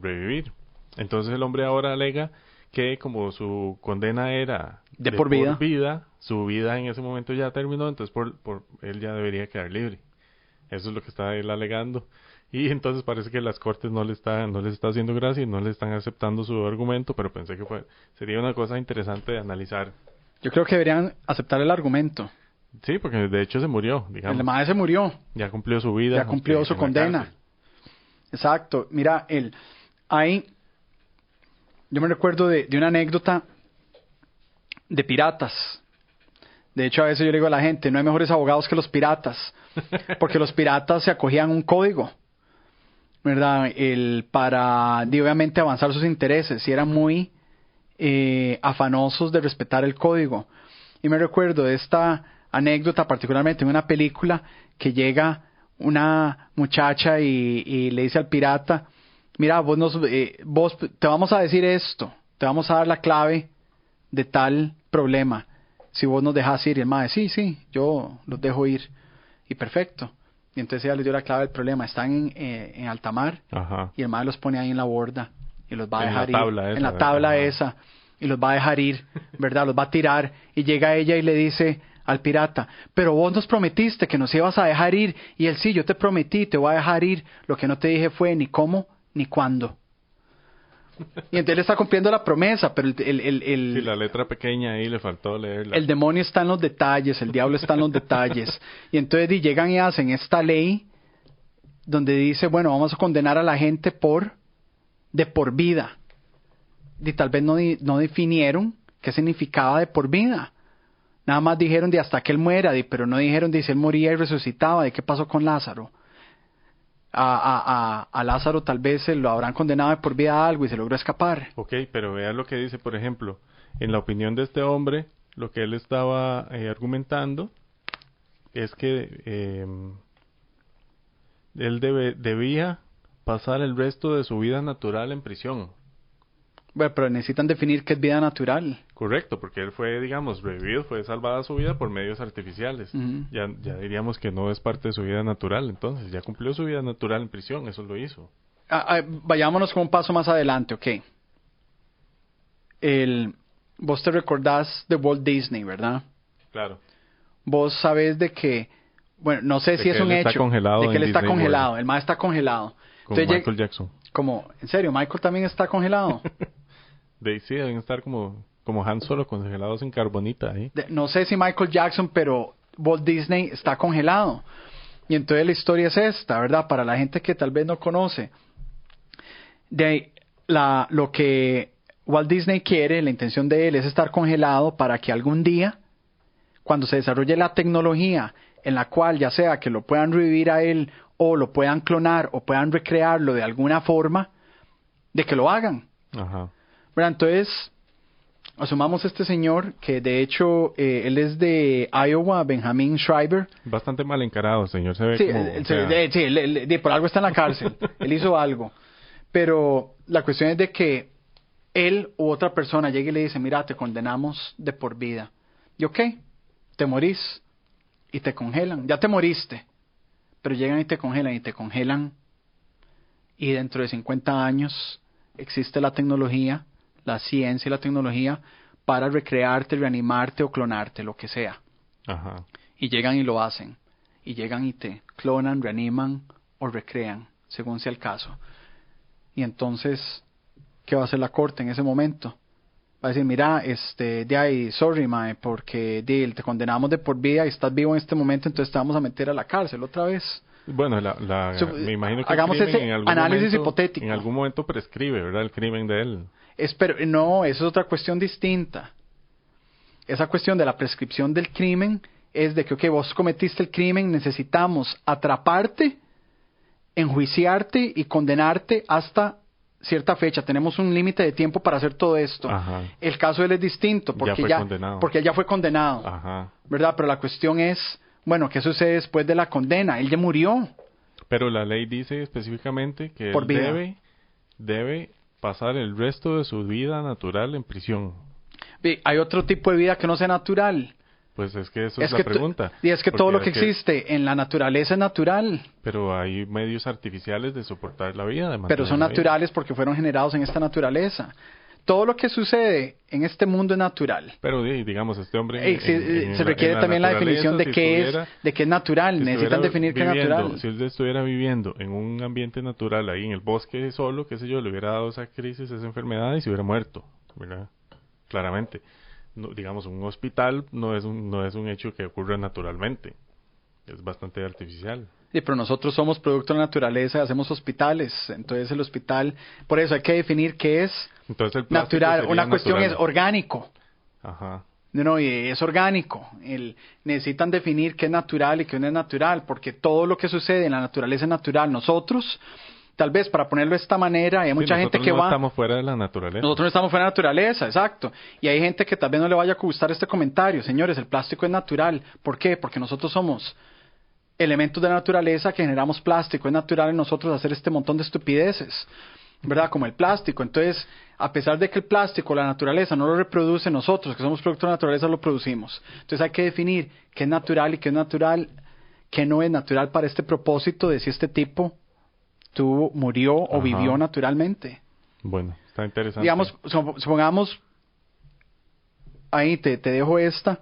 revivir. Entonces el hombre ahora alega que como su condena era de por vida, su vida en ese momento ya terminó, entonces él ya debería quedar libre. Eso es lo que está él alegando. Y entonces parece que las cortes no les está haciendo gracia y no le están aceptando su argumento, pero pensé que sería una cosa interesante de analizar. Yo creo que deberían aceptar el argumento. Sí, porque de hecho se murió, digamos. El madre se murió. Ya cumplió su vida. Ya cumplió su condena. Exacto. Mira, yo me recuerdo de una anécdota de piratas. De hecho, a veces yo le digo a la gente, no hay mejores abogados que los piratas, porque los piratas se acogían a un código, ¿verdad? Para, obviamente, avanzar sus intereses, y eran muy afanosos de respetar el código. Y me recuerdo de esta anécdota, particularmente en una película, que llega una muchacha y le dice al pirata, mira, vos te vamos a decir esto, te vamos a dar la clave de tal problema. Si vos nos dejás ir, y el mae, sí, yo los dejo ir. Y perfecto. Y entonces ella les dio la clave del problema. Están en alta mar. Ajá. Y el mae los pone ahí en la borda y los va a dejar ir. En la tabla esa. Y los va a dejar ir, ¿verdad? Los va a tirar. Y llega ella y le dice al pirata, pero vos nos prometiste que nos ibas a dejar ir, y él, sí, yo te prometí, te voy a dejar ir, lo que no te dije fue ni cómo ni cuándo. Y entonces él está cumpliendo la promesa, pero Sí, la letra pequeña ahí le faltó leerla. el demonio está en los detalles, el diablo está en los detalles, y entonces llegan y hacen esta ley donde dice, bueno, vamos a condenar a la gente de por vida, y tal vez no definieron qué significaba de por vida. Nada más dijeron de hasta que él muera, pero no dijeron de si él moría y resucitaba, de qué pasó con Lázaro. A Lázaro tal vez se lo habrán condenado de por vida a algo y se logró escapar. Ok, pero vea lo que dice, por ejemplo, en la opinión de este hombre, lo que él estaba argumentando es que él debía pasar el resto de su vida natural en prisión. Bueno, pero necesitan definir qué es vida natural. Correcto, porque él fue, digamos, revivido, fue salvada su vida por medios artificiales. Uh-huh. Ya diríamos que no es parte de su vida natural, entonces ya cumplió su vida natural en prisión, eso lo hizo. Vayámonos con un paso más adelante, ok. Vos te recordás de Walt Disney, ¿verdad? Claro. Vos sabés de que, bueno, no sé si es un hecho, de que él está congelado, el más está congelado. Como entonces, Michael Jackson. ¿En serio? ¿Michael también está congelado? Sí, deben estar como Han Solo, congelados en carbonita ahí. No sé si Michael Jackson, pero Walt Disney está congelado. Y entonces la historia es esta, ¿verdad? Para la gente que tal vez no conoce. Lo que Walt Disney quiere, la intención de él es estar congelado para que algún día, cuando se desarrolle la tecnología en la cual ya sea que lo puedan revivir a él o lo puedan clonar o puedan recrearlo de alguna forma, de que lo hagan. Ajá. ¿Verdad? Entonces, asumamos este señor, que de hecho él es de Iowa, Benjamin Schreiber. Bastante mal encarado, señor. Se ve Sí, como... por algo está en la cárcel. Él hizo algo. Pero la cuestión es de que él u otra persona llegue y le dice, mira, te condenamos de por vida. Y ok, te morís y te congelan. Ya te moriste. Pero llegan y te congelan. Y dentro de 50 años existe la tecnología, la ciencia y la tecnología para recrearte, reanimarte o clonarte, lo que sea. Ajá. Y llegan y lo hacen. Y llegan y te clonan, reaniman o recrean, según sea el caso. Y entonces, ¿qué va a hacer la corte en ese momento? Va a decir, mira, sorry, mae, porque te condenamos de por vida y estás vivo en este momento, entonces te vamos a meter a la cárcel otra vez. Bueno, me imagino que hagamos ese análisis hipotético. En algún momento prescribe, ¿verdad? El crimen de él. No, eso es otra cuestión distinta. Esa cuestión de la prescripción del crimen es de que, ok, vos cometiste el crimen, necesitamos atraparte, enjuiciarte y condenarte hasta cierta fecha. Tenemos un límite de tiempo para hacer todo esto. Ajá. El caso de él es distinto porque él ya fue condenado. Ajá. ¿Verdad? Pero la cuestión es, bueno, ¿qué sucede después de la condena? Él ya murió. Pero la ley dice específicamente que él debe pasar el resto de su vida natural en prisión. ¿Hay otro tipo de vida que no sea natural? Pues es que eso es la pregunta. Y es que todo lo que existe en la naturaleza es natural. Pero hay medios artificiales de soportar la vida. Pero son naturales porque fueron generados en esta naturaleza. Todo lo que sucede en este mundo es natural. Pero digamos, este hombre... se requiere también la definición de qué es natural. Necesitan definir qué es natural. Si él estuviera viviendo en un ambiente natural, ahí en el bosque solo, qué sé yo, le hubiera dado esa crisis, esa enfermedad y se hubiera muerto, ¿verdad? Claramente. No, digamos, un hospital no es un hecho que ocurra naturalmente. Es bastante artificial. Sí, pero nosotros somos producto de la naturaleza, hacemos hospitales. Entonces el hospital, por eso hay que definir qué es natural. Una cuestión es orgánico. Ajá. No, y es orgánico. Necesitan definir qué es natural y qué no es natural, porque todo lo que sucede en la naturaleza es natural. Nosotros, tal vez para ponerlo de esta manera, hay mucha gente que no estamos fuera de la naturaleza. Nosotros no estamos fuera de la naturaleza, exacto. Y hay gente que tal vez no le vaya a gustar este comentario. Señores, el plástico es natural. ¿Por qué? Porque nosotros somos elementos de la naturaleza que generamos plástico. Es natural en nosotros hacer este montón de estupideces, ¿verdad? Como el plástico. Entonces, a pesar de que el plástico, la naturaleza no lo reproduce, nosotros, que somos producto de la naturaleza, lo producimos. Entonces hay que definir qué es natural y qué es natural, qué no es natural para este propósito de si este tipo murió o vivió naturalmente. Bueno, está interesante. Digamos, supongamos, ahí te dejo esta.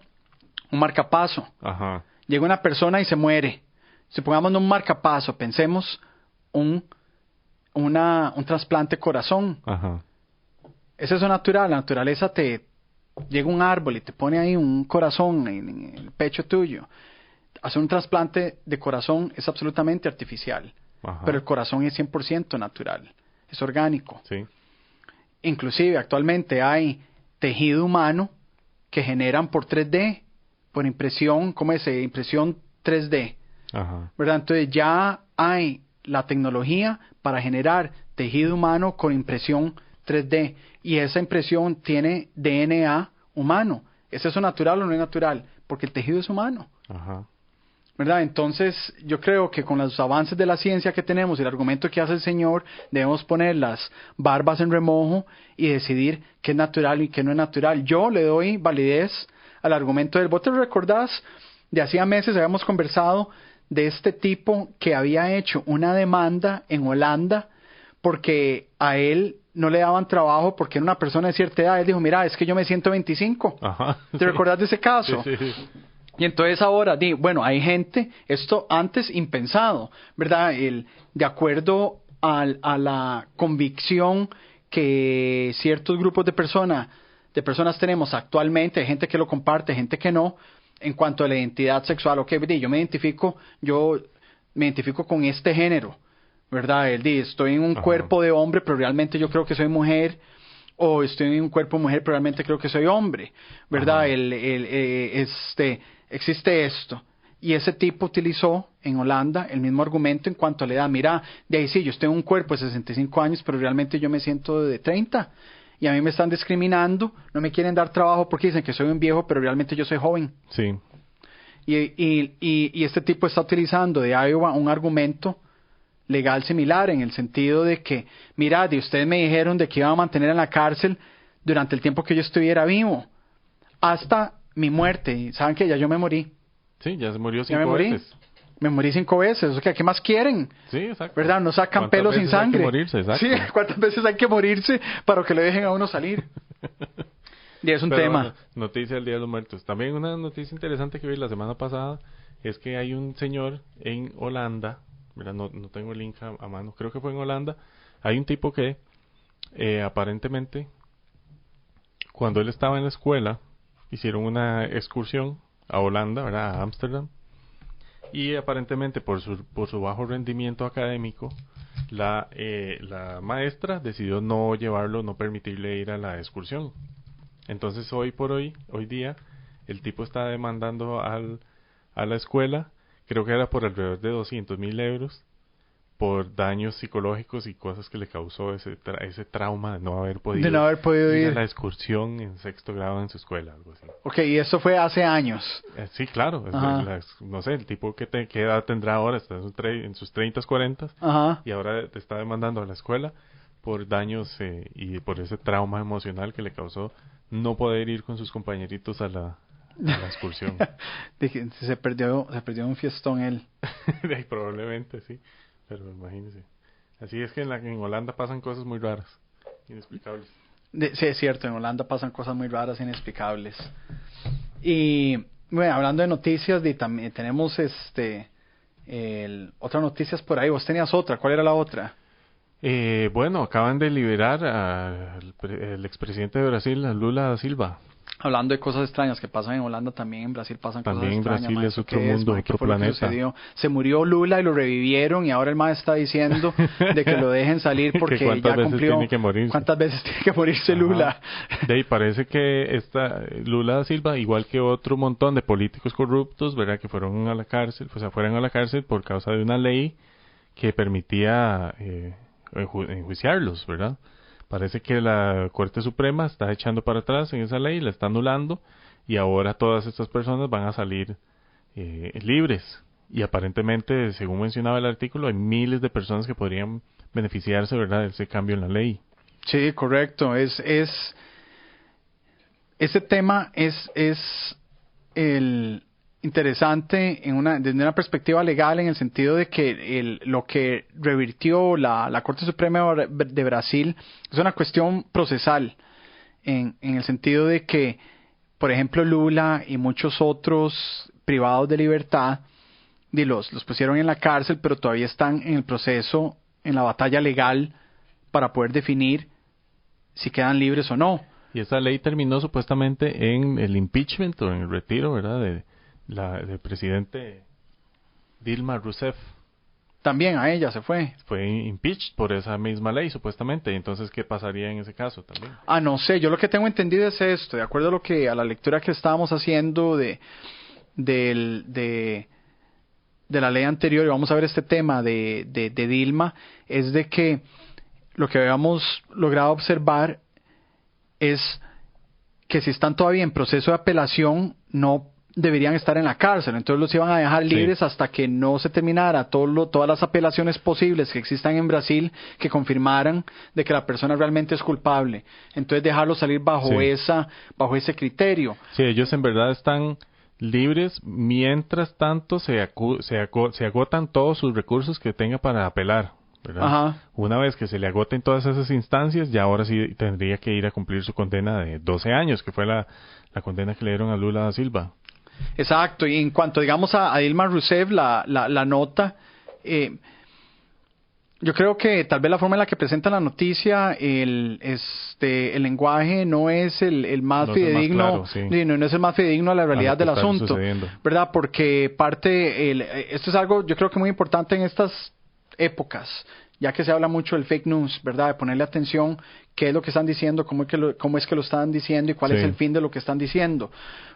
un marcapaso. Ajá. Llega una persona y se muere. Si pongamos un marcapaso, pensemos un trasplante de corazón. Ajá. Es eso natural. La naturaleza llega un árbol y te pone ahí un corazón en el pecho tuyo. Hacer un trasplante de corazón es absolutamente artificial. Ajá. Pero el corazón es 100% natural. Es orgánico. Sí. Inclusive actualmente hay tejido humano que generan por 3D, por impresión, ¿cómo es? Impresión 3D. Ajá. ¿Verdad? Entonces ya hay la tecnología para generar tejido humano con impresión 3D. Y esa impresión tiene DNA humano. ¿Es eso natural o no es natural? Porque el tejido es humano. Ajá. ¿Verdad? Entonces, yo creo que con los avances de la ciencia que tenemos y el argumento que hace el Señor, debemos poner las barbas en remojo y decidir qué es natural y qué no es natural. Yo le doy validez al argumento del... ¿Vos te recordás? De hacía meses habíamos conversado de este tipo que había hecho una demanda en Holanda porque a él no le daban trabajo porque era una persona de cierta edad. Él dijo, mira, es que yo me siento 25. Ajá. ¿Te recordás de ese caso? Sí. Y entonces ahora, bueno, hay gente, esto antes impensado, ¿verdad? De acuerdo a la convicción que ciertos grupos de personas tenemos actualmente, hay gente que lo comparte, gente que no, en cuanto a la identidad sexual. Ok, yo me identifico con este género, ¿verdad? Estoy en un cuerpo de hombre, pero realmente yo creo que soy mujer. O estoy en un cuerpo de mujer, pero realmente creo que soy hombre, ¿verdad? Existe esto. Y ese tipo utilizó en Holanda el mismo argumento en cuanto a la edad. Mira, de ahí sí, yo estoy en un cuerpo de 65 años, pero realmente yo me siento de 30. Y a mí me están discriminando, no me quieren dar trabajo porque dicen que soy un viejo, pero realmente yo soy joven. Sí. Y este tipo está utilizando de Iowa un argumento legal similar, en el sentido de que, mira, de ustedes me dijeron de que iban a mantener en la cárcel durante el tiempo que yo estuviera vivo, hasta mi muerte. Y ¿saben qué? Ya yo me morí. Sí, ya se murió 5 veces. Me morí 5 veces. O sea, ¿qué más quieren? Sí, exacto. ¿Verdad? No sacan pelos sin sangre. Hay que morirse, exacto. Sí, ¿cuántas veces hay que morirse para que le dejen a uno salir? Y es un tema. Bueno, noticia del Día de los Muertos. También una noticia interesante que vi la semana pasada es que hay un señor en Holanda, mira, no tengo el link a mano, creo que fue en Holanda. Hay un tipo que aparentemente cuando él estaba en la escuela hicieron una excursión a Holanda, ¿verdad? A Ámsterdam, y aparentemente por su bajo rendimiento académico la maestra decidió no permitirle ir a la excursión. Entonces hoy día el tipo está demandando a la escuela, creo que era por alrededor de 200,000 euros, por daños psicológicos y cosas que le causó ese trauma de no haber podido ir a la excursión en 6º grado en su escuela, algo así. Ok, y eso fue hace años. Sí, claro. No sé, el tipo ¿qué edad tendrá ahora? Está en sus 30s, 40s. Ajá. Y ahora te está demandando a la escuela por daños y por ese trauma emocional que le causó no poder ir con sus compañeritos a la excursión. Dije, se perdió un fiestón él. Probablemente, sí. Pero imagínese. Así es que en Holanda pasan cosas muy raras, inexplicables. Sí, es cierto, en Holanda pasan cosas muy raras, inexplicables. Y bueno, hablando de noticias, también tenemos otras noticias por ahí. Vos tenías otra, ¿cuál era la otra? Bueno, acaban de liberar al expresidente de Brasil, a Lula da Silva. Hablando de cosas extrañas que pasan en Holanda, también en Brasil pasan también cosas extrañas. También en Brasil es otro mundo, otro planeta. Se murió Lula y lo revivieron y ahora el más está diciendo de que lo dejen salir porque ya cumplió. ¿Cuántas veces tiene que morirse Lula? De ahí parece que Lula da Silva, igual que otro montón de políticos corruptos, ¿verdad? Que fueron a la cárcel, fueron a la cárcel por causa de una ley que permitía enjuiciarlos, ¿verdad? Parece que la Corte Suprema está echando para atrás en esa ley, la está anulando, y ahora todas estas personas van a salir libres. Y aparentemente, según mencionaba el artículo, hay miles de personas que podrían beneficiarse, ¿verdad?, de ese cambio en la ley. Sí, correcto. Ese tema es interesante desde una perspectiva legal, en el sentido de que lo que revirtió la Corte Suprema de Brasil es una cuestión procesal, en el sentido de que por ejemplo, Lula y muchos otros privados de libertad, los pusieron en la cárcel, pero todavía están en el proceso, en la batalla legal para poder definir si quedan libres o no. Y esa ley terminó supuestamente en el impeachment o en el retiro, ¿verdad? Del presidente Dilma Rousseff. También a ella se fue. Fue impeached por esa misma ley, supuestamente. Entonces, ¿qué pasaría en ese caso también? No sé. Yo lo que tengo entendido es esto. De acuerdo a la lectura que estábamos haciendo de la ley anterior, y vamos a ver este tema de Dilma, es de que lo que habíamos logrado observar es que si están todavía en proceso de apelación, no deberían estar en la cárcel. Entonces los iban a dejar libres hasta que no se terminara todas las apelaciones posibles que existan en Brasil que confirmaran de que la persona realmente es culpable. Entonces dejarlos salir bajo ese criterio. Sí, ellos en verdad están libres mientras tanto se agotan todos sus recursos que tenga para apelar, ¿verdad? Ajá. Una vez que se le agoten todas esas instancias, ya ahora sí tendría que ir a cumplir su condena de 12 años, que fue la condena que le dieron a Lula da Silva. Exacto, y en cuanto digamos a Dilma Rousseff, la nota, yo creo que tal vez la forma en la que presenta la noticia, el lenguaje no es el más fidedigno, no es el más fidedigno a la realidad del asunto, sucediendo, ¿verdad? Porque esto es algo yo creo que muy importante en estas épocas, ya que se habla mucho del fake news, ¿verdad? De ponerle atención qué es lo que están diciendo, cómo es que lo están diciendo y cuál es el fin de lo que están diciendo.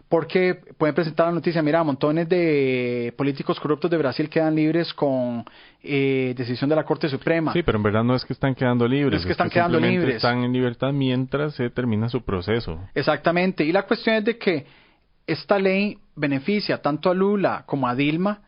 Porque pueden presentar la noticia, mira, montones de políticos corruptos de Brasil quedan libres con decisión de la Corte Suprema. Sí, pero en verdad no es que están quedando libres. No es que están quedando libres. Están en libertad mientras se termina su proceso. Exactamente. Y la cuestión es de que esta ley beneficia tanto a Lula como a Dilma,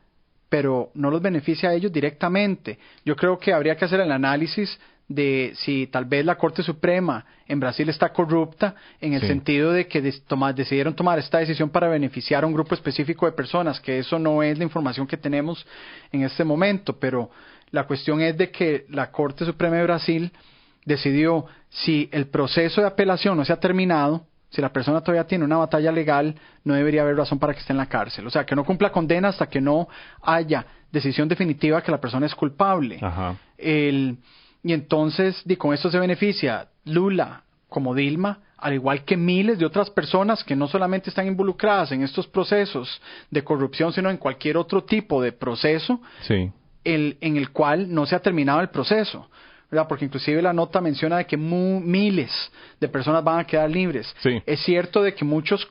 pero no los beneficia a ellos directamente. Yo creo que habría que hacer el análisis de si tal vez la Corte Suprema en Brasil está corrupta en el sentido de que decidieron tomar esta decisión para beneficiar a un grupo específico de personas, que eso no es la información que tenemos en este momento, pero la cuestión es de que la Corte Suprema de Brasil decidió, si el proceso de apelación no se ha terminado, si la persona todavía tiene una batalla legal, no debería haber razón para que esté en la cárcel. O sea, que no cumpla condena hasta que no haya decisión definitiva que la persona es culpable. Ajá. Y entonces, con esto se beneficia Lula como Dilma, al igual que miles de otras personas que no solamente están involucradas en estos procesos de corrupción, sino en cualquier otro tipo de proceso en el cual no se ha terminado el proceso, ¿verdad? Porque inclusive la nota menciona de que miles de personas van a quedar libres. Sí. Es cierto de que muchas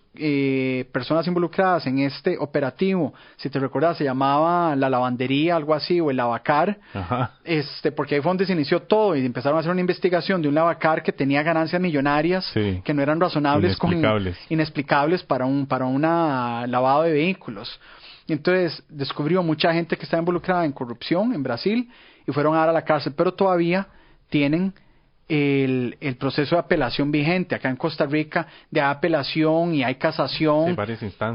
personas involucradas en este operativo, si te recuerdas, se llamaba la lavandería, algo así, o el lavacar, porque ahí fue donde se inició todo y empezaron a hacer una investigación de un lavacar que tenía ganancias millonarias que no eran razonables, inexplicables para un lavado de vehículos. Y entonces descubrió mucha gente que estaba involucrada en corrupción en Brasil y fueron a dar a la cárcel, pero todavía tienen el proceso de apelación vigente. Acá en Costa Rica de apelación y hay casación,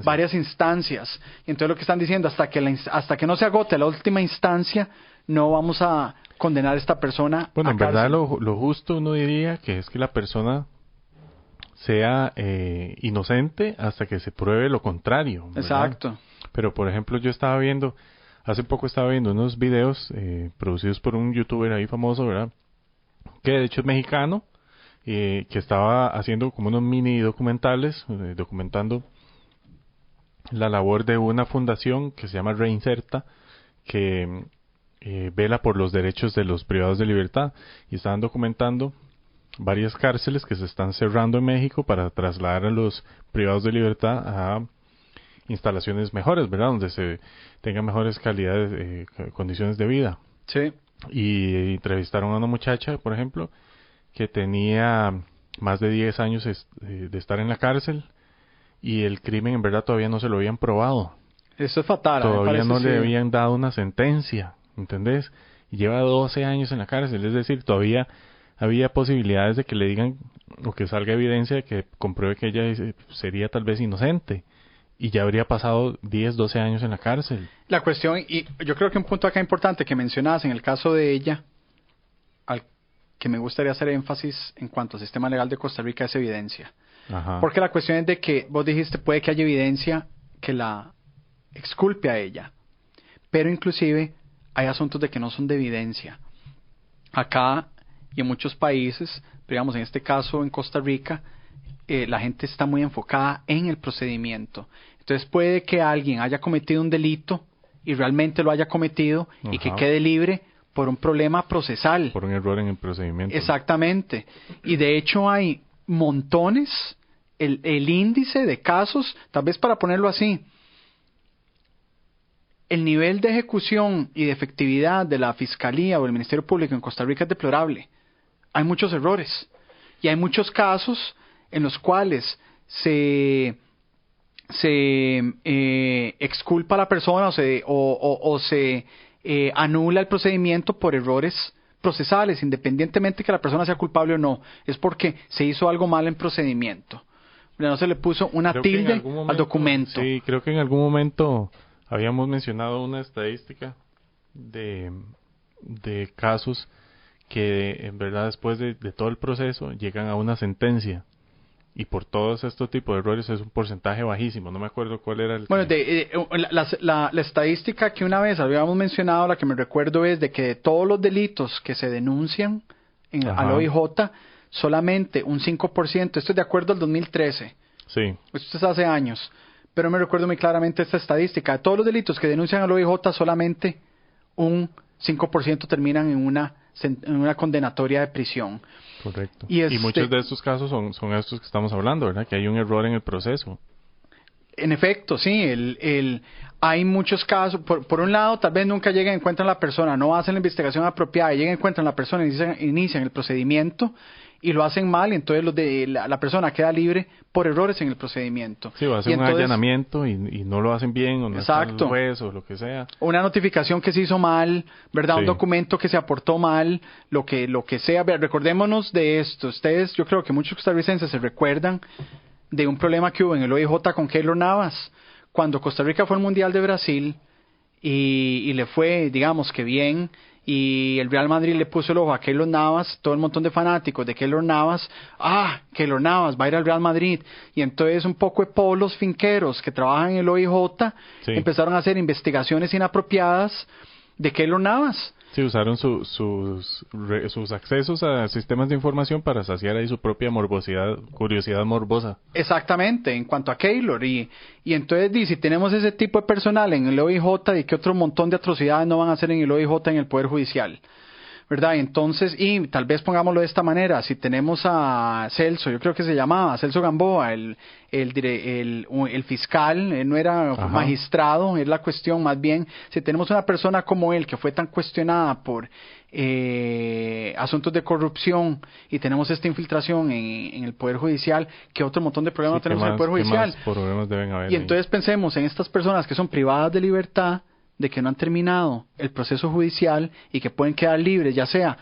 varias instancias. Y entonces lo que están diciendo, hasta que no se agote la última instancia, no vamos a condenar a esta persona. Bueno, en verdad lo justo uno diría que es que la persona sea inocente hasta que se pruebe lo contrario, ¿verdad? Exacto. Pero por ejemplo hace poco estaba viendo unos videos producidos por un youtuber ahí famoso, ¿verdad? Que de hecho es mexicano, que estaba haciendo como unos mini documentales, documentando la labor de una fundación que se llama Reinserta, que vela por los derechos de los privados de libertad, y estaban documentando varias cárceles que se están cerrando en México para trasladar a los privados de libertad a instalaciones mejores, ¿verdad? Donde se tengan mejores calidades, condiciones de vida. Sí. Y entrevistaron a una muchacha, por ejemplo, que tenía más de 10 años de estar en la cárcel y el crimen en verdad todavía no se lo habían probado. Eso es fatal. Todavía no le habían dado una sentencia, ¿entendés? Y lleva 12 años en la cárcel, es decir, todavía había posibilidades de que le digan o que salga evidencia que compruebe que ella sería tal vez inocente. Y ya habría pasado 10, 12 años en la cárcel. La cuestión, y yo creo que un punto acá importante que mencionabas en el caso de ella, al que me gustaría hacer énfasis en cuanto al sistema legal de Costa Rica, es evidencia. Ajá. Porque la cuestión es de que vos dijiste puede que haya evidencia que la exculpe a ella, pero inclusive hay asuntos de que no son de evidencia. Acá y en muchos países, digamos en este caso en Costa Rica, la gente está muy enfocada en el procedimiento. Entonces puede que alguien haya cometido un delito y realmente lo haya cometido y que Ajá. quede libre por un problema procesal. Por un error en el procedimiento. Exactamente. Y de hecho hay montones, el índice de casos, tal vez para ponerlo así, el nivel de ejecución y de efectividad de la Fiscalía o el Ministerio Público en Costa Rica es deplorable. Hay muchos errores y hay muchos casos en los cuales se exculpa a la persona o se anula el procedimiento por errores procesales, independientemente que la persona sea culpable o no. Es porque se hizo algo mal en procedimiento. No se le puso una Creo que en tilde algún momento, al documento. Sí, creo que en algún momento habíamos mencionado una estadística de casos que en verdad después de todo el proceso llegan a una sentencia. Y por todos estos tipos de errores es un porcentaje bajísimo. No me acuerdo cuál era el... Bueno, la estadística que una vez habíamos mencionado, la que me recuerdo es de que de todos los delitos que se denuncian al OIJ, solamente un 5%, esto es de acuerdo al 2013, Sí. esto es hace años, pero me recuerdo muy claramente esta estadística, de todos los delitos que denuncian al OIJ, solamente un 5% terminan en una condenatoria de prisión. Correcto. Y Y muchos de estos casos son estos que estamos hablando, ¿verdad? Que hay un error en el proceso. En efecto, sí, hay muchos casos, por un lado, tal vez nunca lleguen, encuentran la persona, no hacen la investigación apropiada, llegan, encuentran la persona, inician el procedimiento y lo hacen mal, y entonces la persona queda libre por errores en el procedimiento. Sí, va a ser un allanamiento y no lo hacen bien, o no está el juez, o lo que sea. Una notificación que se hizo mal, ¿verdad? Sí. Un documento que se aportó mal, lo que sea. Recordémonos de esto. Ustedes, yo creo que muchos costarricenses se recuerdan de un problema que hubo en el OIJ con Keylor Navas, cuando Costa Rica fue al Mundial de Brasil y le fue, digamos que bien, y el Real Madrid le puso el ojo a Keylor Navas, todo el montón de fanáticos de Keylor Navas, Keylor Navas va a ir al Real Madrid, y entonces un poco de polos finqueros que trabajan en el OIJ Sí. empezaron a hacer investigaciones inapropiadas de Keylor Navas. Sí, usaron sus accesos a sistemas de información para saciar ahí su propia curiosidad morbosa. Exactamente, en cuanto a Keylor. Y entonces, si tenemos ese tipo de personal en el OIJ, ¿y qué otro montón de atrocidades no van a hacer en el OIJ, en el Poder Judicial? ¿Verdad? Entonces, y tal vez pongámoslo de esta manera, si tenemos a Celso, yo creo que se llamaba Celso Gamboa, el fiscal, él no era Ajá. magistrado, es la cuestión más bien, si tenemos una persona como él que fue tan cuestionada por asuntos de corrupción y tenemos esta infiltración en el Poder Judicial, ¿qué otro montón de problemas tenemos en el Poder Judicial? ¿Qué más problemas deben haber? Y entonces pensemos en estas personas que son privadas de libertad, de que no han terminado el proceso judicial y que pueden quedar libres, ya sea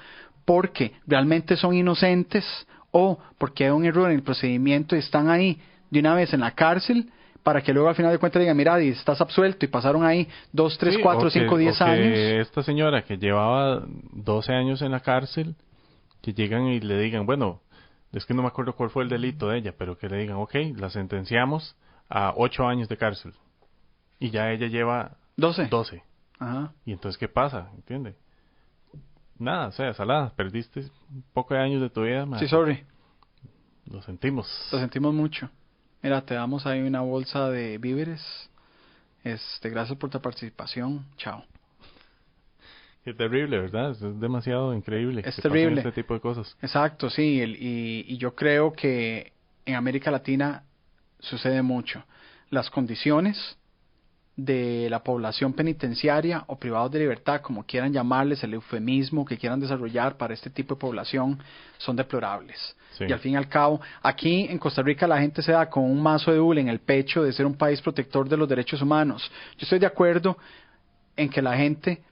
porque realmente son inocentes o porque hay un error en el procedimiento y están ahí de una vez en la cárcel para que luego al final de cuentas digan, mira, y estás absuelto y pasaron ahí 2, 3, 4, 5, 10 años. Esta señora que llevaba 12 años en la cárcel, que llegan y le digan, bueno, es que no me acuerdo cuál fue el delito de ella, pero que le digan, ok, la sentenciamos a 8 años de cárcel. Y ya ella lleva 12. Ajá. Y entonces, ¿qué pasa? ¿Entiende? Nada, o sea, salada, perdiste un poco de años de tu vida. Sí, sorry. Lo sentimos. Lo sentimos mucho. Mira, te damos ahí una bolsa de víveres. Gracias por tu participación. Chao. Qué terrible, ¿verdad? Es demasiado increíble. Es terrible. Este tipo de cosas. Exacto, sí. Y yo creo que en América Latina sucede mucho. Las condiciones de la población penitenciaria o privados de libertad, como quieran llamarles, el eufemismo que quieran desarrollar para este tipo de población, son deplorables. Sí. Y al fin y al cabo, aquí en Costa Rica la gente se da con un mazo de hule en el pecho de ser un país protector de los derechos humanos. Yo estoy de acuerdo en que la gente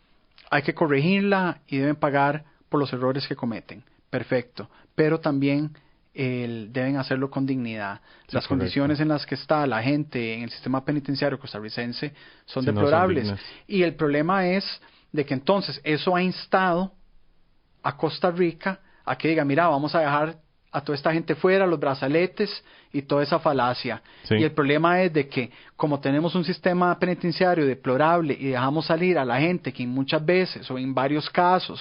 hay que corregirla y deben pagar por los errores que cometen. Perfecto. Pero también deben hacerlo con dignidad. Sí, las condiciones en las que está la gente en el sistema penitenciario costarricense son Sí, deplorables. no son y el problema es de que entonces eso ha instado a Costa Rica a que diga, mira, vamos a dejar a toda esta gente fuera, los brazaletes y toda esa falacia. Sí. Y el problema es de que como tenemos un sistema penitenciario deplorable y dejamos salir a la gente que muchas veces o en varios casos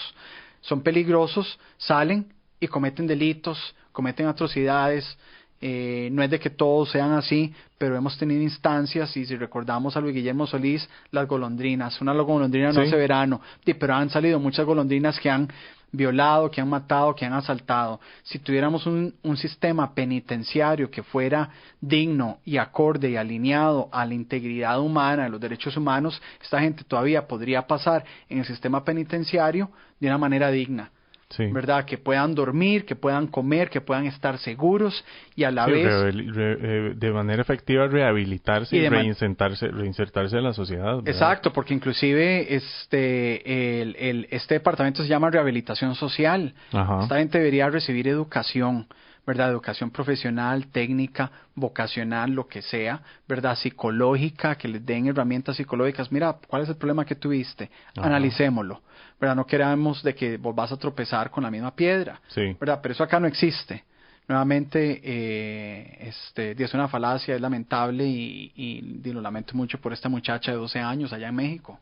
son peligrosos, salen y cometen delitos, cometen atrocidades. No es de que todos sean así, pero hemos tenido instancias, y si recordamos a Luis Guillermo Solís, las golondrinas, una golondrina no hace verano, pero han salido muchas golondrinas que han violado, que han matado, que han asaltado. Si tuviéramos un sistema penitenciario que fuera digno y acorde y alineado a la integridad humana, a los derechos humanos, esta gente todavía podría pasar en el sistema penitenciario de una manera digna. Sí. ¿Verdad? Que puedan dormir, que puedan comer, que puedan estar seguros y a la vez... de manera efectiva rehabilitarse y reinsertarse en la sociedad, ¿verdad? Exacto, porque inclusive este departamento se llama rehabilitación social. Ajá. Esta gente debería recibir educación, ¿verdad? Educación profesional, técnica, vocacional, lo que sea, ¿verdad? Psicológica, que les den herramientas psicológicas. Mira, ¿cuál es el problema que tuviste? Ajá. Analicémoslo, ¿verdad? No queramos de que vos vas a tropezar con la misma piedra, sí. ¿verdad? Pero eso acá no existe. Nuevamente, es una falacia, es lamentable y lo lamento mucho por esta muchacha de 12 años allá en México.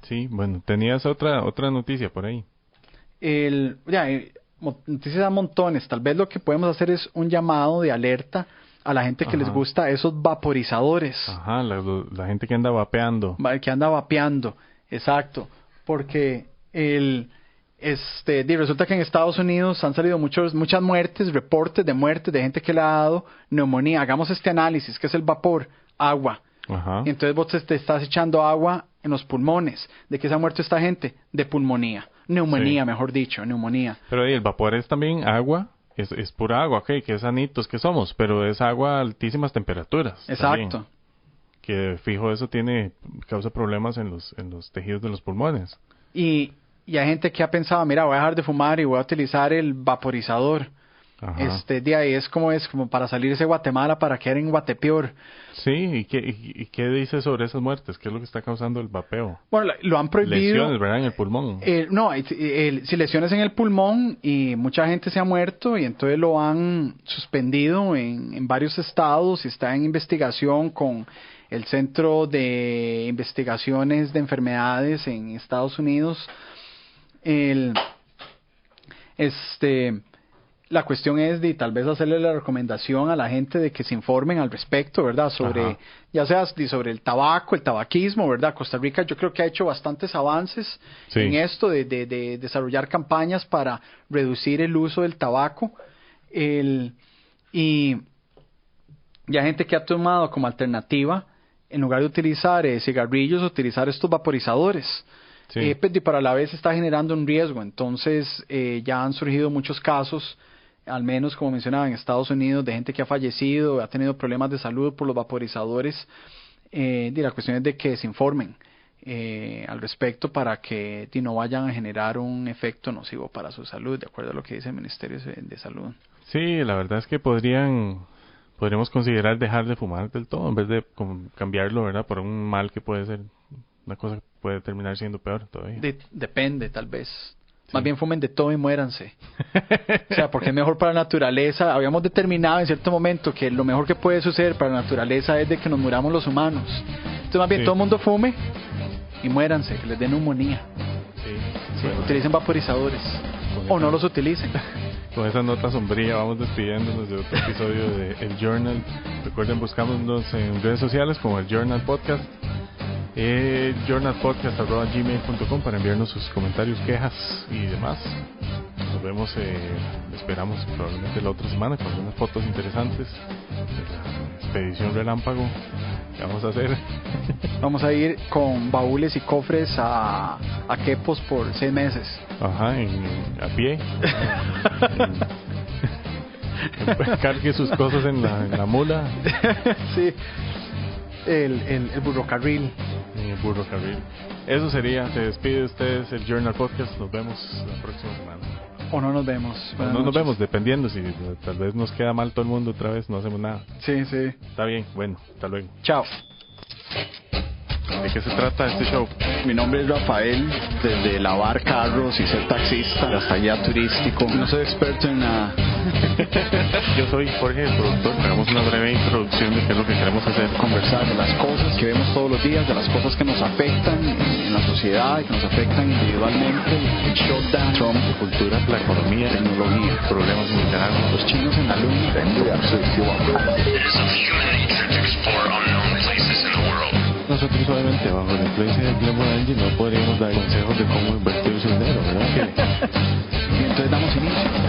Sí, bueno, tenías otra noticia por ahí. Noticias a montones. Tal vez lo que podemos hacer es un llamado de alerta a la gente que les gusta esos vaporizadores. Ajá, la gente que anda vapeando. Que anda vapeando, exacto. Porque resulta que en Estados Unidos han salido muchas muertes, reportes de muertes de gente que le ha dado neumonía. Hagamos este análisis, que es el vapor, agua. Ajá. Y entonces vos te estás echando agua en los pulmones. ¿De qué se ha muerto esta gente? De pulmonía. Neumonía, sí. Mejor dicho, neumonía. Pero ahí el vapor es también agua, es pura agua, okay, que sanitos que somos, pero es agua a altísimas temperaturas. Exacto. También, que fijo eso causa problemas en los tejidos de los pulmones. Y hay gente que ha pensado, mira, voy a dejar de fumar y voy a utilizar el vaporizador. Ajá. De ahí es como para salirse de Guatemala para quedar en Guatepeor. Sí, ¿y qué dice sobre esas muertes? ¿Qué es lo que está causando el vapeo? Bueno, lo han prohibido. Lesiones, ¿verdad? En el pulmón. Sí, lesiones en el pulmón y mucha gente se ha muerto y entonces lo han suspendido en varios estados y está en investigación con el Centro de Investigaciones de Enfermedades en Estados Unidos. La cuestión es de tal vez hacerle la recomendación a la gente de que se informen al respecto, ¿verdad? Sobre, ya sea sobre el tabaco, el tabaquismo, ¿verdad? Costa Rica yo creo que ha hecho bastantes avances en esto de desarrollar campañas para reducir el uso del tabaco. Y hay gente que ha tomado como alternativa, en lugar de utilizar cigarrillos, utilizar estos vaporizadores. Sí. Pero para la vez está generando un riesgo. Entonces ya han surgido muchos casos, al menos como mencionaba en Estados Unidos, de gente que ha fallecido, ha tenido problemas de salud por los vaporizadores. La cuestión es de que se informen al respecto para que no vayan a generar un efecto nocivo para su salud, de acuerdo a lo que dice el Ministerio de Salud. Sí, la verdad es que podríamos considerar dejar de fumar del todo en vez de cambiarlo, ¿verdad? Por un mal que puede ser una cosa que puede terminar siendo peor todavía. Depende, tal vez. Sí. Más bien fumen de todo y muéranse. O sea, porque es mejor para la naturaleza. Habíamos determinado en cierto momento que lo mejor que puede suceder para la naturaleza es de que nos muramos los humanos. Entonces más bien todo el mundo fume y muéranse, que les den neumonía. Sí, utilicen vaporizadores. O no los utilicen. Con esa nota sombría vamos despidiéndonos de otro episodio de El Journal. Recuerden buscarnos en redes sociales como El Journal Podcast. journalpodcast@gmail.com para enviarnos sus comentarios, quejas y demás. Nos vemos, esperamos probablemente la otra semana con unas fotos interesantes de la expedición relámpago que vamos a hacer. Vamos a ir con baúles y cofres a Quepos por 6 meses. Ajá, a pie. Cargue sus cosas en la mula. Sí. El burrocarril. El burrocarril. Eso sería. Se despide de ustedes el Journal Podcast. Nos vemos la próxima semana. O no nos vemos. No nos vemos, dependiendo. Si tal vez nos queda mal todo el mundo otra vez, no hacemos nada. Sí. Está bien. Bueno, hasta luego. Chao. Bye. qué se trata este show? Mi nombre es Rafael, desde lavar carros y ser taxista hasta guía turístico. No soy experto en nada. Yo soy Jorge, el productor. Hagamos una breve introducción de qué es lo que queremos hacer. Conversar de las cosas que vemos todos los días, de las cosas que nos afectan en la sociedad y que nos afectan individualmente. El shutdown, Trump, Cultura, la economía, tecnología, problemas en Nicaragua, los chinos en la luna. Nosotros obviamente bajo la influencia del Glamour Engine no podríamos dar consejos de cómo invertir su dinero, ¿verdad? Y entonces damos inicio.